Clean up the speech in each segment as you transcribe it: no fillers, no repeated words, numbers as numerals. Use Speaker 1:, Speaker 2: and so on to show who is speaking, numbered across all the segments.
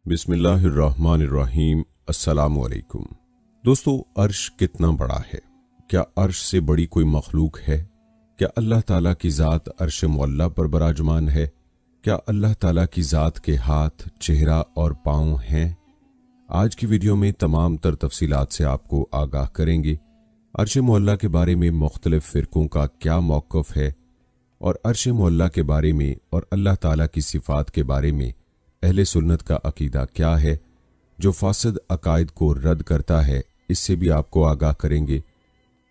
Speaker 1: बिस्मिल्लाहिर्रहमानिर्रहीम। अस्सलाम वालेकुम। दोस्तों, अर्श कितना बड़ा है? क्या अर्श से बड़ी कोई मखलूक है? क्या अल्लाह ताला की ज़ात अर्श मुअल्ला पर बराजमान है? क्या अल्लाह ताला की ज़ात के हाथ, चेहरा और पाँव हैं? आज की वीडियो में तमाम तर तफसीलात से आपको आगाह करेंगे। अर्श मुअल्ला के बारे में मुख्तलिफ फ़िरक़ों का क्या मौक़िफ़ है और अर्श मुअल्ला के बारे में और अल्लाह ताला की सिफ़ात के बारे में अहले सुन्नत का अकीदा क्या है जो फासिद अकायद को रद्द करता है, इससे भी आपको आगाह करेंगे।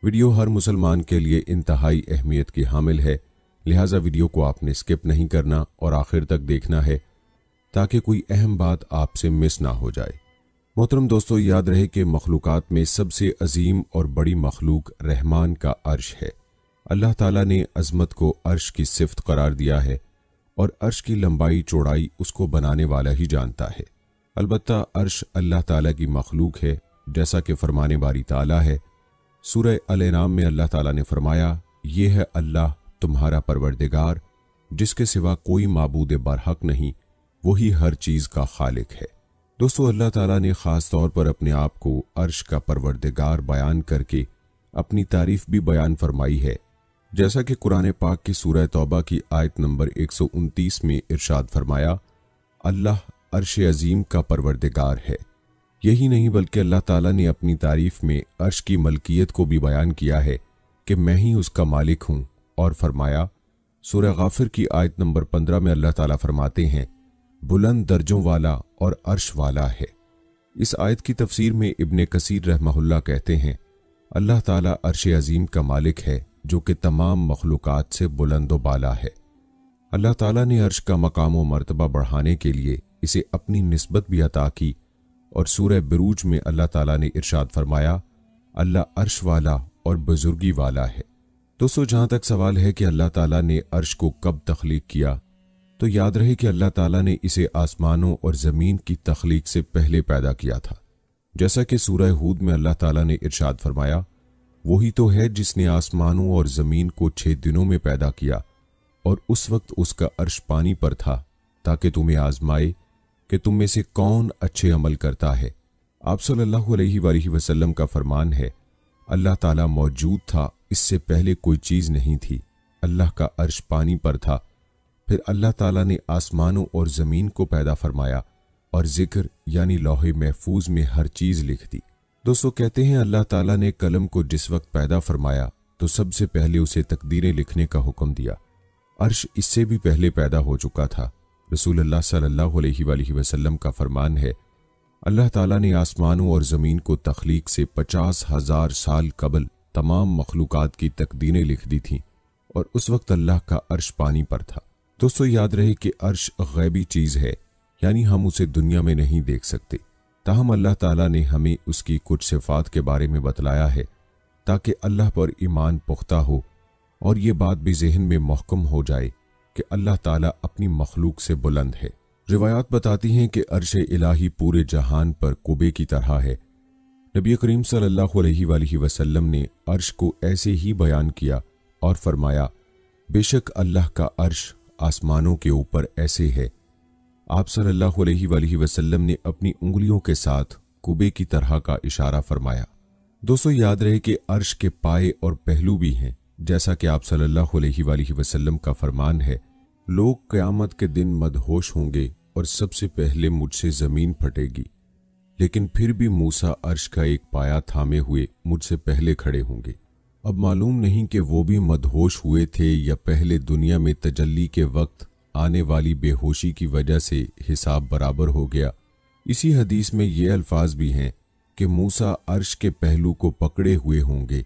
Speaker 1: वीडियो हर मुसलमान के लिए इंतहाई अहमियत की हामिल है, लिहाजा वीडियो को आपने स्किप नहीं करना और आखिर तक देखना है ताकि कोई अहम बात आपसे मिस ना हो जाए। मोहतरम दोस्तों, याद रहे कि मखलूकात में सबसे अजीम और बड़ी मखलूक रहमान का अर्श है। अल्लाह ताला ने अजमत को अर्श की सिफ्त करार दिया है और अर्श की लंबाई चौड़ाई उसको बनाने वाला ही जानता है। अलबत्ता अर्श अल्लाह ताला की मखलूक है, जैसा कि फरमाने बारी ताला है। सूरह अल-इनाम में अल्लाह ताला ने फरमाया, ये है अल्लाह तुम्हारा परवरदिगार, जिसके सिवा कोई माबूद बरहक नहीं, वही हर चीज़ का खालिक है। दोस्तों, अल्लाह ताला ने ख़ास तौर पर अपने आप को अर्श का परवरदिगार बयान करके अपनी तारीफ भी बयान फरमाई है, जैसा कि कुरान पाक की सूरह तौबा की आयत नंबर 129 में इरशाद फरमाया, अल्लाह अर्श अजीम का परवरदिगार है। यही नहीं बल्कि अल्लाह ताला ने अपनी तारीफ में अर्श की मलकियत को भी बयान किया है कि मैं ही उसका मालिक हूँ, और फरमाया सूरह गाफिर की आयत नंबर 15 में अल्लाह ताला फरमाते हैं, बुलंद दर्जों वाला और अर्श वाला है। इस आयत की तफसीर में इब्ने कसीर रहमहुल्लाह कहते हैं, अल्लाह ताला अर्श अजीम का मालिक है जो कि तमाम मखलूकात से बुलंद व बाला है। अल्लाह ताला ने अर्श का मकाम व मर्तबा बढ़ाने के लिए इसे अपनी निस्बत भी अता की, और सूरह बुरूज में अल्लाह ताला ने इरशाद फरमाया, अल्लाह अर्श वाला और बुजुर्गी वाला है। दोस्तों, जहाँ तक सवाल है कि अल्लाह ताला ने अर्श को कब तख्लीक किया, तो याद रहे कि अल्लाह ताला ने इसे आसमानों और ज़मीन की तख्लीक से पहले पैदा किया था। जैसा कि सूरह हूद में अल्लाह ताला ने इरशाद फरमाया, वही तो है जिसने आसमानों और ज़मीन को 6 दिनों में पैदा किया, और उस वक्त उसका अर्श पानी पर था, ताकि तुम्हें आजमाए कि तुम में से कौन अच्छे अमल करता है। आप सल्लल्लाहु अलैहि वसल्लम का फरमान है, अल्लाह ताला मौजूद था, इससे पहले कोई चीज़ नहीं थी, अल्लाह का अर्श पानी पर था, फिर अल्लाह ताला ने आसमानों और ज़मीन को पैदा फरमाया और जिक्र यानी लौहे महफूज में हर चीज़ लिख दी। दोस्तों, कहते हैं अल्लाह ताला ने कलम को जिस वक्त पैदा फरमाया तो सबसे पहले उसे तकदीरें लिखने का हुक्म दिया। अर्श इससे भी पहले पैदा हो चुका था। रसूलुल्लाह सल्लल्लाहु अलैहि वसल्लम का फरमान है, अल्लाह ताला ने आसमानों और ज़मीन को तख्लीक से 50,000 साल कबल तमाम मखलूकात की तकदीरें लिख दी थीं, और उस वक्त अल्लाह का अर्श पानी पर था। दोस्तों, याद रहे कि अर्श गैबी चीज़ है, यानी हम उसे दुनिया में नहीं देख सकते, ताहम अल्लाह ताला ने हमें उसकी कुछ सिफात के बारे में बतलाया है ताकि अल्लाह पर ईमान पुख्ता हो और ये बात भी ज़हन में महकम हो जाए कि अल्लाह ताला अपनी मखलूक से बुलंद है। रिवायात बताती हैं कि अर्श इलाही पूरे जहान पर कुबे की तरह है। नबी करीम सल्लल्लाहु अलैहि वसल्लम ने अर्श को ऐसे ही बयान किया और फरमाया, बेशक अल्लाह का अर्श आसमानों के ऊपर ऐसे है। आप सल्लल्लाहु अलैहि वसल्लम ने अपनी उंगलियों के साथ कुबे की तरह का इशारा फरमाया। दोस्तों, याद रहे कि अर्श के पाए और पहलू भी हैं, जैसा कि आप सल्लल्लाहु अलैहि वसल्लम का फरमान है, लोग क़यामत के दिन मदहोश होंगे और सबसे पहले मुझसे ज़मीन फटेगी, लेकिन फिर भी मूसा अर्श का एक पाया थामे हुए मुझसे पहले खड़े होंगे। अब मालूम नहीं कि वो भी मदहोश हुए थे या पहले दुनिया में तजल्ली के वक्त आने वाली बेहोशी की वजह से हिसाब बराबर हो गया। इसी हदीस में ये अल्फाज भी हैं कि मूसा अर्श के पहलू को पकड़े हुए होंगे।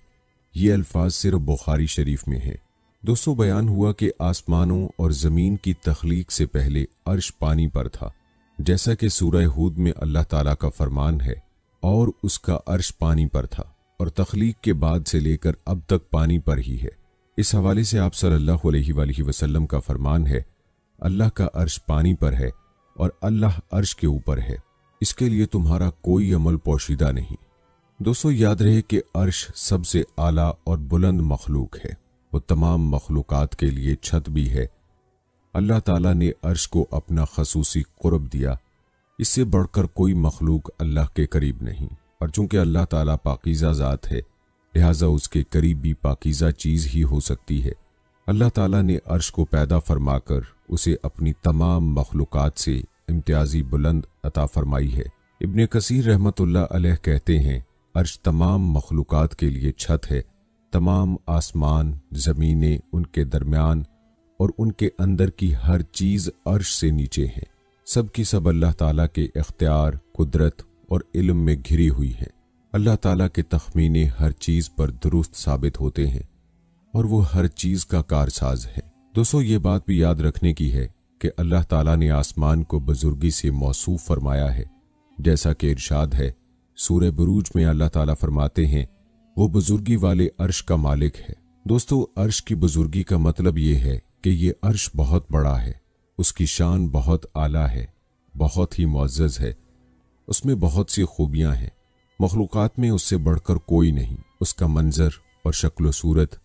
Speaker 1: ये अल्फाज सिर्फ बुखारी शरीफ में हैं। दोस्तों, बयान हुआ कि आसमानों और ज़मीन की तख्लीक से पहले अर्श पानी पर था, जैसा कि सूरह हूद में अल्लाह ताला का फरमान है, और उसका अर्श पानी पर था और तख्लीक के बाद से लेकर अब तक पानी पर ही है। इस हवाले से आप सल्लल्लाहु अलैहि वसल्लम का फरमान है, अल्लाह का अर्श पानी पर है और अल्लाह अर्श के ऊपर है, इसके लिए तुम्हारा कोई अमल पोशीदा नहीं। दोस्तों, याद रहे कि अर्श सबसे आला और बुलंद मखलूक है, वो तमाम मखलूकात के लिए छत भी है। अल्लाह ताला ने अर्श को अपना खसूसी कुर्ब दिया इससे बढ़कर कोई मखलूक अल्लाह के करीब नहीं, और चूंकि अल्लाह ताला पाकीज़ा ज़ात है लिहाजा उसके करीब भी पाकीज़ा चीज़ ही हो सकती है। अल्लाह ताला ने अर्श को पैदा फरमाकर उसे अपनी तमाम मखलूकात से इम्तियाजी बुलंद अता फरमाई है। इब्ने कसीर रहमतुल्लाह अलैह कहते हैं, अर्श तमाम मखलूकात के लिए छत है। तमाम आसमान, ज़मीनें, उनके दरमियान और उनके अंदर की हर चीज़ अर्श से नीचे है। सब की सब अल्लाह ताला के इख्तियार, कुदरत और इल्म में घिरी हुई है। अल्लाह ताला के तखमीने हर चीज़ पर दुरुस्त साबित होते हैं और वो हर चीज़ का कारसाज है। दोस्तों, ये बात भी याद रखने की है कि अल्लाह ताला ने आसमान को बुजुर्गी से मौसूफ फरमाया है, जैसा कि इरशाद है सूरह बुरूज में अल्लाह ताला फरमाते हैं, वो बुजुर्गी वाले अर्श का मालिक है। दोस्तों, अर्श की बुजुर्गी का मतलब ये है कि ये अर्श बहुत बड़ा है, उसकी शान बहुत आला है, बहुत ही मुअज़्ज़ज़ है, उसमें बहुत सी खूबियां हैं, मखलूकात में उससे बढ़कर कोई नहीं। उसका मंजर और शक्ल सूरत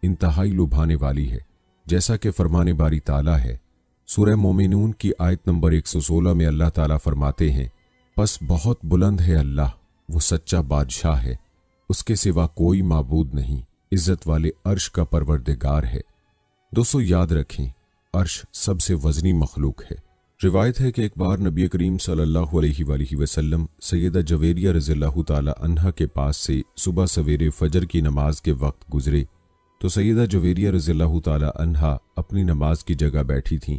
Speaker 1: इंतहाई लुभाने वाली है, जैसा कि फरमाने बारी ताला है सूरह मोमिनून की आयत नंबर 116 में अल्लाह ताला फरमाते हैं, बस बहुत बुलंद है अल्लाह, वो सच्चा बादशाह है, उसके सिवा कोई माबूद नहीं, इज्जत वाले अर्श का परवरदिगार है। दोस्तों, याद रखें, अर्श सबसे वजनी मखलूक है। रिवायत है कि एक बार नबी करीम सल्लल्लाहु अलैहि वसल्लम सैयदा जवेरिया रज़ियल्लाहु ताला अन्हा के पास से सुबह सवेरे फजर की नमाज के वक्त गुजरे तो सैयदा जवेरिया रज़ियल्लाहु ताला अन्हा अपनी नमाज की जगह बैठी थीं।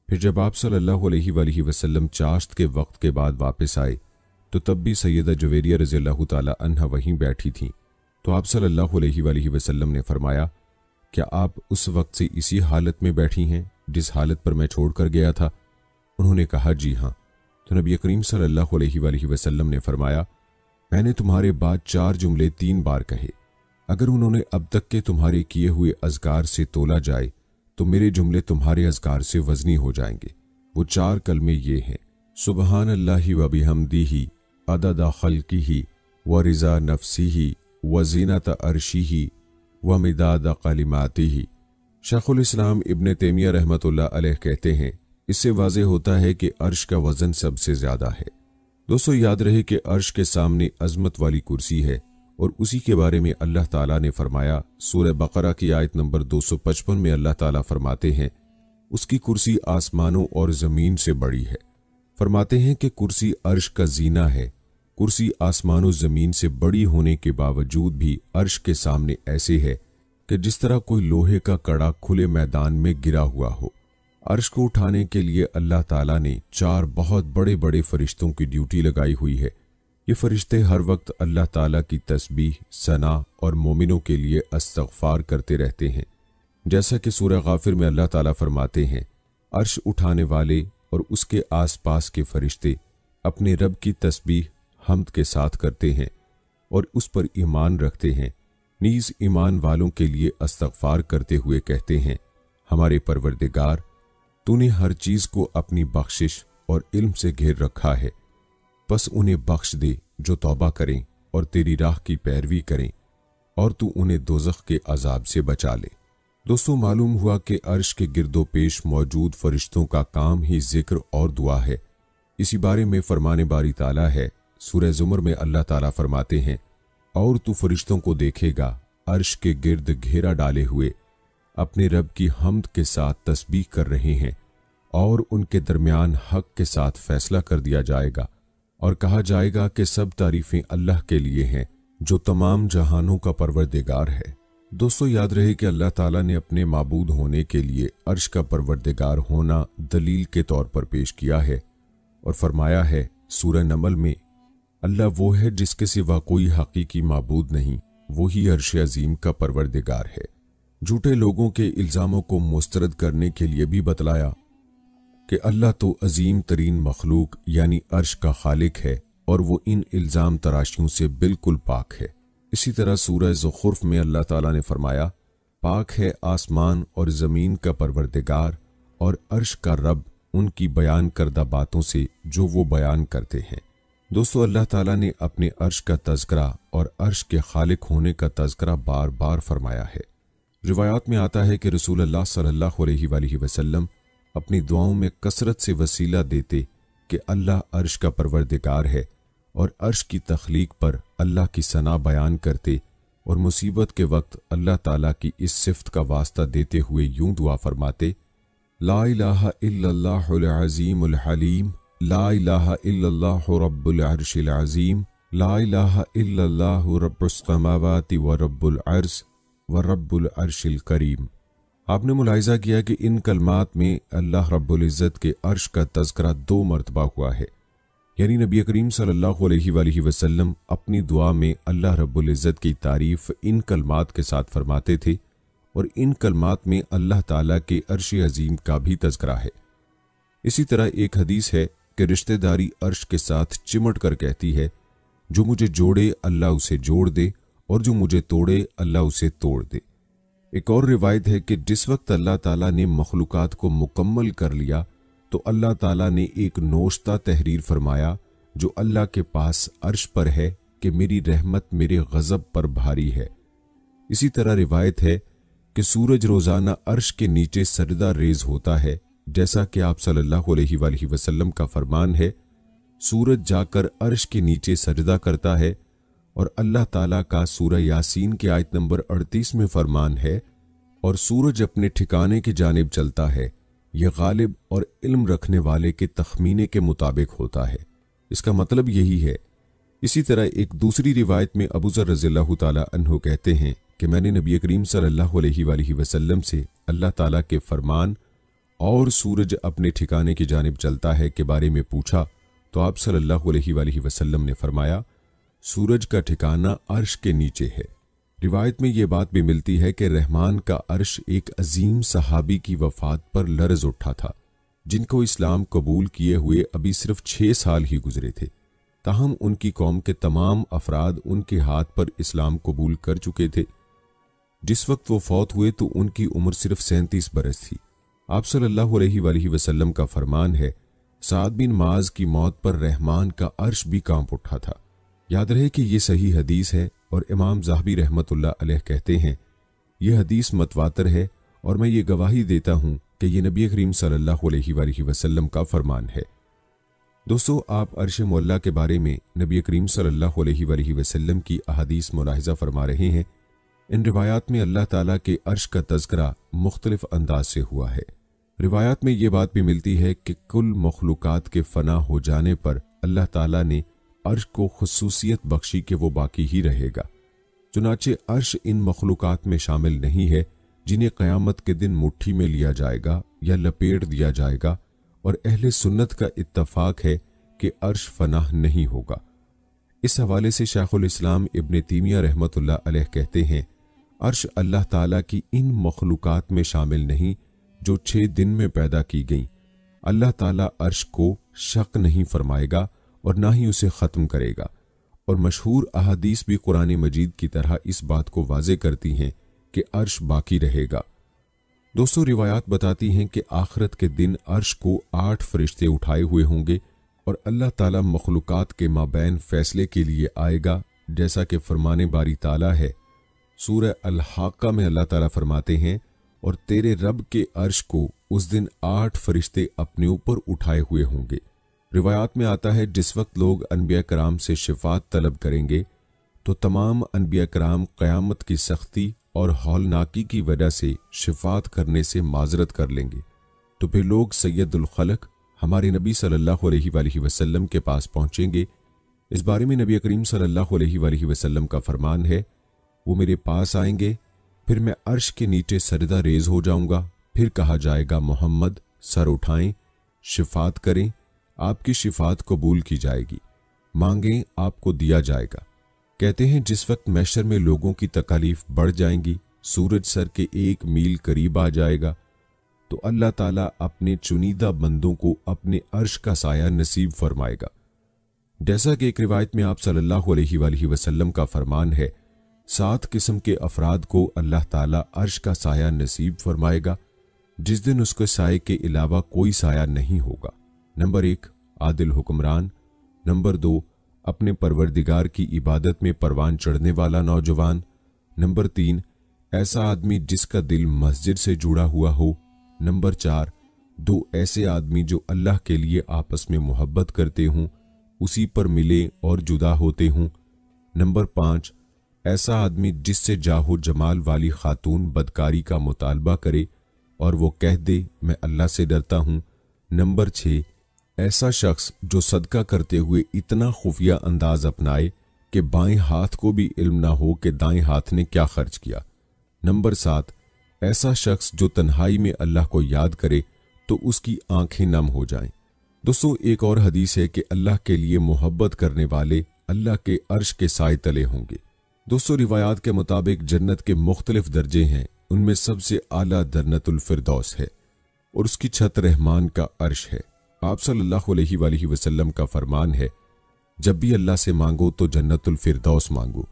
Speaker 1: फिर जब आप सल्लल्लाहु अलैहि वसल्लम चाश्त के वक्त के बाद वापस आए तो तब भी सैयदा जवेरिया रज़ियल्लाहु ताला अन्हा वहीं बैठी थीं। तो आप सल्लल्लाहु अलैहि वसल्लम ने फरमाया, क्या आप उस वक्त से इसी हालत में बैठी हैं जिस हालत पर मैं छोड़ कर गया था? उन्होंने कहा, जी हाँ। तो नबी करीम सल्लल्लाहु अलैहि वसल्लम ने फरमाया, मैंने तुम्हारे बाद 4 जुमले 3 बार कहे, अगर उन्होंने अब तक के तुम्हारे किए हुए अज़कार से तोला जाए तो मेरे जुमले तुम्हारे अज़कार से वजनी हो जाएंगे। वो 4 कलमे ये हैं, सुबहान अल्लाहि व बिहम्दिही अददा खल्किही व रिज़ा नफ्सिही व ज़ीनत अर्शिही व मिदाद कलिमातिही। शेखुल इस्लाम इब्ने तैमिया रहमतुल्लाह अलैह कहते हैं, इससे वाज़ेह होता है कि अर्श का वज़न सबसे ज़्यादा है। दोस्तों, याद रहे कि अर्श के सामने अज़मत वाली कुर्सी है और उसी के बारे में अल्लाह ताला ने फरमाया। सूरह बकरा की आयत नंबर 255 में अल्लाह ताला फरमाते हैं, उसकी कुर्सी आसमानों और ज़मीन से बड़ी है। फरमाते हैं कि कुर्सी अर्श का जीना है। कुर्सी आसमानों ज़मीन से बड़ी होने के बावजूद भी अर्श के सामने ऐसे है कि जिस तरह कोई लोहे का कड़ा खुले मैदान में गिरा हुआ हो। अर्श को उठाने के लिए अल्लाह ताला ने 4 बहुत बड़े बड़े फरिश्तों की ड्यूटी लगाई हुई है। ये फरिश्ते हर वक्त अल्लाह ताला की तस्बीह, सना और मोमिनों के लिए इस्तग़फ़ार करते रहते हैं। जैसा कि सूरह गाफिर में अल्लाह ताला फरमाते हैं, अर्श उठाने वाले और उसके आसपास के फरिश्ते अपने रब की तस्बीह हम्द के साथ करते हैं और उस पर ईमान रखते हैं। नीज़ ईमान वालों के लिए इस्तग़फ़ार करते हुए कहते हैं, हमारे परवरदिगार, तूने हर चीज़ को अपनी बख्शिश और इल्म से घेर रखा है, बस उन्हें बख्श दे जो तौबा करें और तेरी राह की पैरवी करें, और तू उन्हें दोज़ख के अजाब से बचा ले। दोस्तों, मालूम हुआ कि अर्श के गिरदो पेश मौजूद फरिश्तों का काम ही जिक्र और दुआ है। इसी बारे में फरमाने बारी ताला है, सूरह ज़ुमर में अल्लाह ताला फरमाते हैं, और तू फरिश्तों को देखेगा अर्श के गिर्द घेरा डाले हुए अपने रब की हम्द के साथ तस्बीह कर रहे हैं, और उनके दरमियान हक के साथ फैसला कर दिया जाएगा और कहा जाएगा कि सब तारीफें अल्लाह के लिए हैं जो तमाम जहानों का परवरदिगार है। दोस्तों, याद रहे कि अल्लाह ताला ने अपने माबूद होने के लिए अर्श का परवरदिगार होना दलील के तौर पर पेश किया है और फरमाया है सूरह नमल में, अल्लाह वो है जिसके सिवा कोई हकीकी माबूद नहीं, वही अर्श अजीम का परवरदिगार है। झूठे लोगों के इल्ज़ामों को मुस्तरद करने के लिए भी बतलाया कि अल्लाह तो अजीम तरीन मखलूक यानी अर्श का खालिक है और वो इन इल्ज़ाम तराशियों से बिल्कुल पाक है। इसी तरह सूरह ज़ुख़रुफ़ में अल्लाह ताला ने फरमाया, पाक है आसमान और ज़मीन का परवरदिगार और अर्श का रब उनकी बयान करदा बातों से जो वो बयान करते हैं। दोस्तों, अल्लाह ताला ने अपने अर्श का तज़किरा और अर्श के खालिक होने का तज़किरा बार बार फरमाया है। रिवायात में आता है कि रसूलुल्लाह सल्लल्लाहु अलैहि वसल्लम अपनी दुआओं में कसरत से वसीला देते کہ اللہ अर्श का परवरदिगार है और अर्श की तख्लीक पर अल्लाह की सना बयान करते और मुसीबत के वक्त अल्लाह ताला की इस सिफ्त का वास्ता देते हुए यूं दुआ फरमाते, ला इलाहा इल्लल्लाहुल अज़ीमुल हलीम, ला इलाहा इल्लल्लाहु रब्बुल अर्शिल अज़ीम, ला इलाहा इल्लल्लाहु रब्बुस समावाति व रब्बुल अर्श व रब्बुल अर्शिल करीम। आपने मुलाहिजा किया कि इन कलमात में अल्लाह रब्बुल इज़्ज़त के अर्श का तज़किरा 2 मरतबा हुआ है, यानी नबी करीम सल्लल्लाहु अलैहि वसल्लम अपनी दुआ में अल्लाह रब्बुल इज़्ज़त की तारीफ इन कलमात के साथ फरमाते थे और इन कलमात में अल्लाह ताला के अर्श अजीम का भी तज़किरा है। इसी तरह एक हदीस है कि रिश्तेदारी अर्श के साथ चिमट कर कहती है, जो मुझे जोड़े अल्लाह उसे जोड़ दे और जो मुझे तोड़े अल्लाह उसे तोड़ दे। एक और रिवायत है कि जिस वक्त अल्लाह ताला ने मखलूकात को मुकम्मल कर लिया तो अल्लाह ताला ने एक नोश्ता तहरीर फरमाया जो अल्लाह के पास अर्श पर है कि मेरी रहमत मेरे गज़ब पर भारी है। इसी तरह रिवायत है कि सूरज रोज़ाना अर्श के नीचे सजदा रेज होता है, जैसा कि आप सल्लल्लाहु अलैहि वसल्लम का फरमान है, सूरज जाकर अर्श के नीचे सजदा करता है और अल्लाह ताला का सूरह यासीन के आयत नंबर 38 में फरमान है, और सूरज अपने ठिकाने की जानिब चलता है, यह गालिब और इल्म रखने वाले के तखमीने के मुताबिक होता है। इसका मतलब यही है। इसी तरह एक दूसरी रिवायत में अबू ज़र रज़ियल्लाहु ताला अन्हु कहते हैं कि मैंने नबी करीम सल्लल्लाहु अलैहि वसल्लम से अल्लाह ताला के फरमान और सूरज अपने ठिकाने की जानिब चलता है के बारे में पूछा, तो आप सल्लल्लाहु अलैहि वसल्लम ने फरमाया, सूरज का ठिकाना अर्श के नीचे है। रिवायत में यह बात भी मिलती है कि रहमान का अर्श एक अजीम सहाबी की वफात पर लरज उठा था, जिनको इस्लाम कबूल किए हुए अभी सिर्फ 6 साल ही गुजरे थे। ताहम उनकी कौम के तमाम अफराद उनके हाथ पर इस्लाम कबूल कर चुके थे। जिस वक्त वो फौत हुए तो उनकी उम्र सिर्फ 37 बरस थी। आप सल्लल्लाहु अलैहि वसल्लम का फरमान है, साद बिन माज की मौत पर रहमान का अर्श भी कांप उठा था। याद रहे कि ये सही हदीस है और इमाम ज़ाहबी रहमतुल्लाह अलैह कहते हैं, यह हदीस मतवातर है और मैं ये गवाही देता हूँ कि यह नबी करीम सल्लल्लाहु अलैहि वसल्लम का फरमान है। दोस्तों, आप अर्श मुअल्ला के बारे में नबी करीम सल्लल्लाहु अलैहि वसल्लम की अहादीस मुलाहिजा फरमा रहे हैं। इन रिवायात में अल्लाह ताला के अर्श का तज़किरा मुख्तलिफ अंदाज से हुआ है। रिवायात में ये बात भी मिलती है कि कुल मखलूकात के फना हो जाने पर अल्लाह ताला ने अर्श को खुसूसियत बख्शी कि वो बाकी ही रहेगा। चुनाचे अर्श इन मखलूकात में शामिल नहीं है जिन्हें क़यामत के दिन मुट्ठी में लिया जाएगा या लपेट दिया जाएगा, और अहले सुन्नत का इत्तफाक है कि अर्श फनाह नहीं होगा। इस हवाले से शायखुल इस्लाम इब्न तैमिया रहमतुल्लाह अलैह कहते हैं, अर्श अल्लाह ताला की इन मखलूकात में शामिल नहीं जो 6 दिन में पैदा की गईं। अल्लाह ताला अर्श को शक नहीं फरमाएगा और ना ही उसे ख़त्म करेगा। और मशहूर अहादीस भी कुरान मजीद की तरह इस बात को वाज़े करती हैं कि अर्श बाकी रहेगा। दोस्तों, रिवायात बताती हैं कि आखिरत के दिन अर्श को 8 फरिश्ते उठाए हुए होंगे और अल्लाह ताला मखलूकात के माबैन फैसले के लिए आएगा, जैसा कि फरमाने बारी ताला है। सूरह अल-हाक़ा में अल्लाह ताला फरमाते हैं, और तेरे रब के अर्श को उस दिन 8 फरिश्ते अपने ऊपर उठाए हुए होंगे। रिवायात में आता है, जिस वक्त लोग अनबिया कराम से शिफात तलब करेंगे तो तमाम अनबिया कराम क़यामत की सख्ती और हौलनाकी की वजह से शिफात करने से माजरत कर लेंगे। तो फिर लोग सैयदुल खलक हमारे नबी सल्लल्लाहु अलैहि वसल्लम के पास पहुंचेंगे। इस बारे में नबी करीम सल्लल्लाहु अलैहि वसल्लम का फरमान है, वो मेरे पास आएंगे, फिर मैं अर्श के नीचे सजदा रेज हो जाऊंगा। फिर कहा जाएगा, मोहम्मद सर उठाएं, शिफात करें, आपकी शिफात कबूल की जाएगी, मांगें आपको दिया जाएगा। कहते हैं, जिस वक्त मैशर में लोगों की तकालीफ बढ़ जाएंगी, सूरज सर के 1 मील करीब आ जाएगा, तो अल्लाह ताला अपने चुनीदा बंदों को अपने अर्श का साया नसीब फरमाएगा। जैसा कि एक रिवायत में आप सल्लल्लाहु अलैहि वसल्लम का फरमान है, 7 किस्म के अफराद को अल्लाह ताला अर्श का साया नसीब फरमाएगा, जिस दिन उसके साये के अलावा कोई साया नहीं होगा। नंबर 1, आदिल हुक्मरान। नंबर 2, अपने परवरदिगार की इबादत में परवान चढ़ने वाला नौजवान। नंबर 3, ऐसा आदमी जिसका दिल मस्जिद से जुड़ा हुआ हो। नंबर 4, दो ऐसे आदमी जो अल्लाह के लिए आपस में मोहब्बत करते हों, उसी पर मिले और जुदा होते हों। नंबर 5, ऐसा आदमी जिससे जाहो जमाल वाली खातून बदकारी का मुतालबा करे और वो कह दे मैं अल्लाह से डरता हूँ। नंबर 6, ऐसा शख्स जो सदका करते हुए इतना खुफिया अंदाज अपनाए कि बाएं हाथ को भी इल्म ना हो कि दाएं हाथ ने क्या खर्च किया। नंबर 7, ऐसा शख्स जो तन्हाई में अल्लाह को याद करे तो उसकी आंखें नम हो जाएं। दोस्तों, एक और हदीस है कि अल्लाह के लिए मोहब्बत करने वाले अल्लाह के अर्श के साए तले होंगे। दोस्तों, रिवायात के मुताबिक जन्नत के मुख्तलिफ दर्जे हैं, उनमें सबसे आला जन्नतुल फिरदौस है और उसकी छत रहमान का अर्श है। आप सल्लल्लाहु अलैहि वसल्लम का फरमान है, जब भी अल्लाह से मांगो तो जन्नतुल फिरदौस मांगो,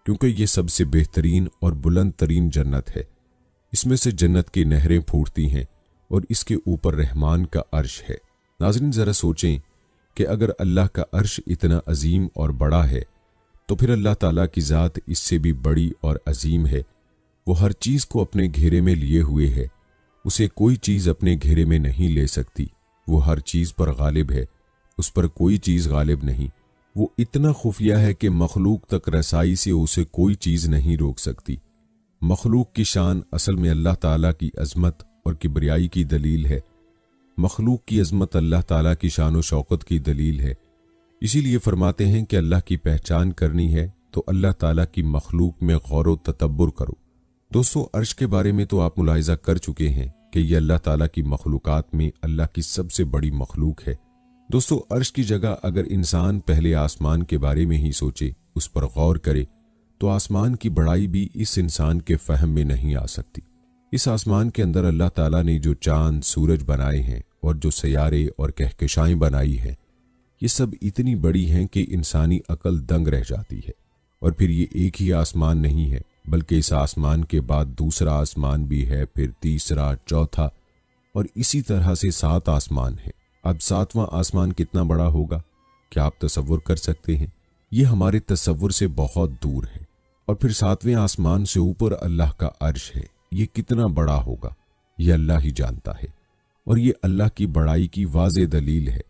Speaker 1: क्योंकि ये सबसे बेहतरीन और बुलंद तरीन जन्नत है। इसमें से जन्नत की नहरें फूटती हैं और इसके ऊपर रहमान का अर्श है। नाज़रीन, जरा सोचें कि अगर अल्लाह का अर्श इतना अजीम और बड़ा है तो फिर अल्लाह ताला की ज़ात इससे भी बड़ी और अजीम है। वो हर चीज़ को अपने घेरे में लिए हुए है, उसे कोई चीज़ अपने घेरे में नहीं ले सकती। वो हर चीज़ पर गालिब है, उस पर कोई चीज़ गालिब नहीं। वो इतना खुफिया है कि मखलूक तक रसाई से उसे कोई चीज़ नहीं रोक सकती। मखलूक की शान असल में अल्लाह ताला की अज़मत और किबरियाई की दलील है। मखलूक की अज़मत अल्लाह ताला की शान व शौकत की दलील है। इसीलिए फरमाते हैं कि अल्लाह की पहचान करनी है तो अल्लाह ताला की मखलूक में गौर व तदब्बुर करो। दोस्तों, अर्श के बारे में तो आप मुलाहिज़ा कर चुके हैं कि यह अल्लाह ताला की मखलूकात में अल्लाह की सबसे बड़ी मखलूक है। दोस्तों, अर्श की जगह अगर इंसान पहले आसमान के बारे में ही सोचे, उस पर गौर करे, तो आसमान की बड़ाई भी इस इंसान के फहम में नहीं आ सकती। इस आसमान के अंदर अल्लाह ताला ने जो चांद सूरज बनाए हैं और जो सयारे और कहकशाएं बनाई हैं, ये सब इतनी बड़ी हैं कि इंसानी अकल दंग रह जाती है। और फिर ये एक ही आसमान नहीं है, बल्कि इस आसमान के बाद दूसरा आसमान भी है, फिर तीसरा, चौथा, और इसी तरह से 7 आसमान हैं। अब 7वां आसमान कितना बड़ा होगा, क्या आप तसव्वुर कर सकते हैं? ये हमारे तसव्वुर से बहुत दूर है। और फिर 7वें आसमान से ऊपर अल्लाह का अर्श है, ये कितना बड़ा होगा, ये अल्लाह ही जानता है। और ये अल्लाह की बड़ाई की वाज़े दलील है,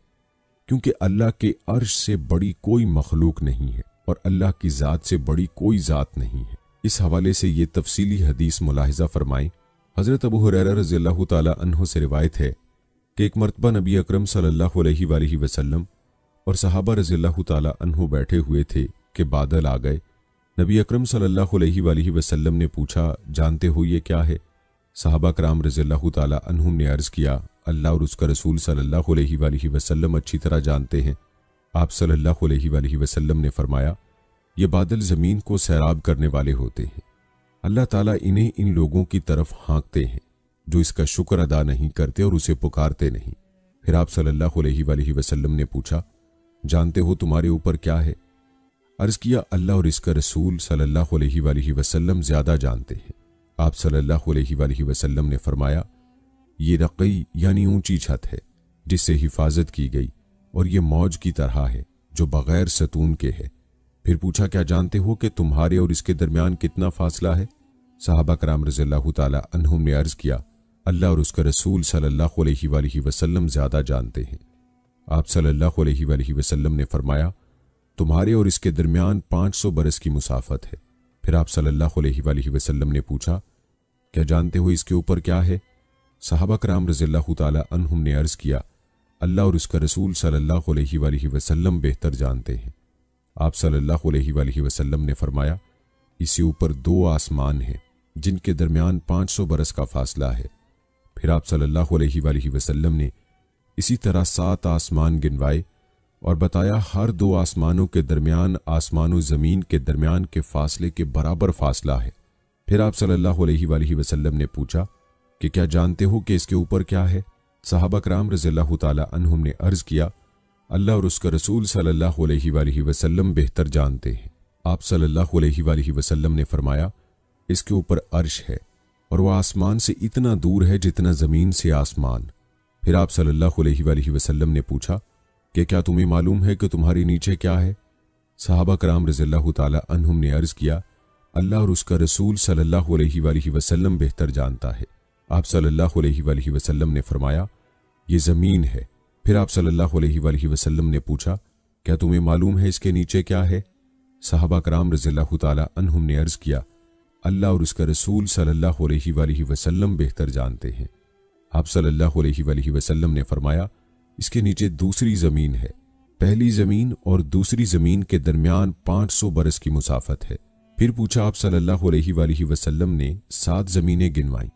Speaker 1: क्योंकि अल्लाह के अर्श से बड़ी कोई मखलूक नहीं है और अल्लाह की ज़ात से बड़ी कोई ज़ात नहीं है। इस हवाले से ये तफसीली हदीस मुलाहिज़ा फरमाएं। हज़रत अबू हुरैरा रज़ियल्लाहु ताला अन्हु से रिवायत है कि एक मरतबा नबी अकरम सल्लल्लाहु अलैहि वसल्लम और सहाबा रज़ियल्लाहु ताला अन्हु बैठे हुए थे कि बादल आ गए। नबी अकरम सल्लल्लाहु अलैहि वसल्लम ने पूछा, जानते हो ये क्या है? सहाबा कराम रज़ियल्लाहु ताला अन्हुम ने अर्ज़ किया, अल्लाह और उसका रसूल सल्लल्लाहु अलैहि वसल्लम अच्छी तरह जानते हैं। आप सल्लल्लाहु अलैहि वसल्लम ने फरमाया, ये बादल ज़मीन को सैराब करने वाले होते हैं। अल्लाह ताला इन्हें इन लोगों की तरफ हाँकते हैं जो इसका शुक्र अदा नहीं करते और उसे पुकारते नहीं। फिर आप सल्लल्लाहु अलैहि वसल्लम ने पूछा, जानते हो तुम्हारे ऊपर क्या है? अर्ज़ किया, अल्लाह और इसका रसूल सल्लल्लाहु अलैहि वसल्लम ज़्यादा जानते हैं। आप सल्लल्लाहु अलैहि वसल्लम ने फरमाया, ये रक़ई यानी ऊंची छत है जिससे हिफाजत की गई, और ये मौज की तरह है जो बगैर सतून के है। फिर पूछा, क्या जानते हो कि तुम्हारे और इसके दरमियान कितना फासला है? सहाबा कराम रज़ियल्लाहु ताला अन्हुम ने अर्ज़ किया, अल्लाह और उसका रसूल सल्लल्लाहु अलैहि वसल्लम ज़्यादा जानते हैं। आप सल्लल्लाहु अलैहि वसल्लम ने फरमाया, तुम्हारे और इसके दरमियान 500 बरस की मुसाफत है। फिर आप सल्लल्लाहु अलैहि वसल्लम ने पूछा, क्या जानते हो इसके ऊपर क्या है? सहाबा कराम रज़ियल्लाहु ताला अन्हुम ने अर्ज़ किया, अल्लाह और उसका रसूल सल्लल्लाहु अलैहि वसल्लम बेहतर जानते हैं। आप सल्लल्लाहु अलैहि वसल्लम ने फरमाया, इससे ऊपर 2 आसमान हैं जिनके दरमियान 500 बरस का फासला है। फिर आप सल्लल्लाहु अलैहि वसल्लम ने इसी तरह 7 आसमान गिनवाए और बताया, हर 2 आसमानों के दरमियान आसमान और ज़मीन के दरमियान के फासले के बराबर फासला है। फिर आप सल्लल्लाहु अलैहि वसल्लम ने पूछा कि क्या जानते हो कि इसके ऊपर क्या है? सहाबा कराम रज़ियल्लाहु ताला अन्हुम ने अर्ज़ किया, अल्लाह और उसका रसूल सल्लल्लाहु अलैहि वसल्लम बेहतर जानते हैं। आप सल्लल्लाहु अलैहि वसल्लम ने फरमाया, इसके ऊपर अर्श है और वह आसमान से इतना दूर है जितना ज़मीन से आसमान। फिर आप सल्लल्लाहु अलैहि वसल्लम ने पूछा कि क्या तुम्हें मालूम है कि तुम्हारे नीचे क्या है? सहाबा कराम रज़ियल्लाहु ताला अन्हुम ने अर्ज़ किया, अल्लाह और उसका रसूल सल्लल्लाहु अलैहि वसल्लम बेहतर जानता है। आप सल्लल्लाहु अलैहि वसल्लम ने फरमाया, ये ज़मीन है। फिर आप सल्लल्लाहु अलैहि वसल्लम वसल्लम ने पूछा, क्या तुम्हें मालूम है इसके नीचे क्या है? सहाबा कराम रज़ियल्लाहु ताला अन्हुम ने अर्ज़ किया, अल्लाह और उसका रसूल सल्लल्लाहु अलैहि वसल्लम बेहतर जानते हैं। आप सल्लल्लाहु अलैहि वसल्लम ने फरमाया, इसके नीचे दूसरी ज़मीन है। पहली ज़मीन और दूसरी ज़मीन के दरमियान 500 बरस की मुसाफत है। फिर पूछा आप सल्लल्लाहु अलैहि वसल्लम ने 7 ज़मीनें गिनवाईं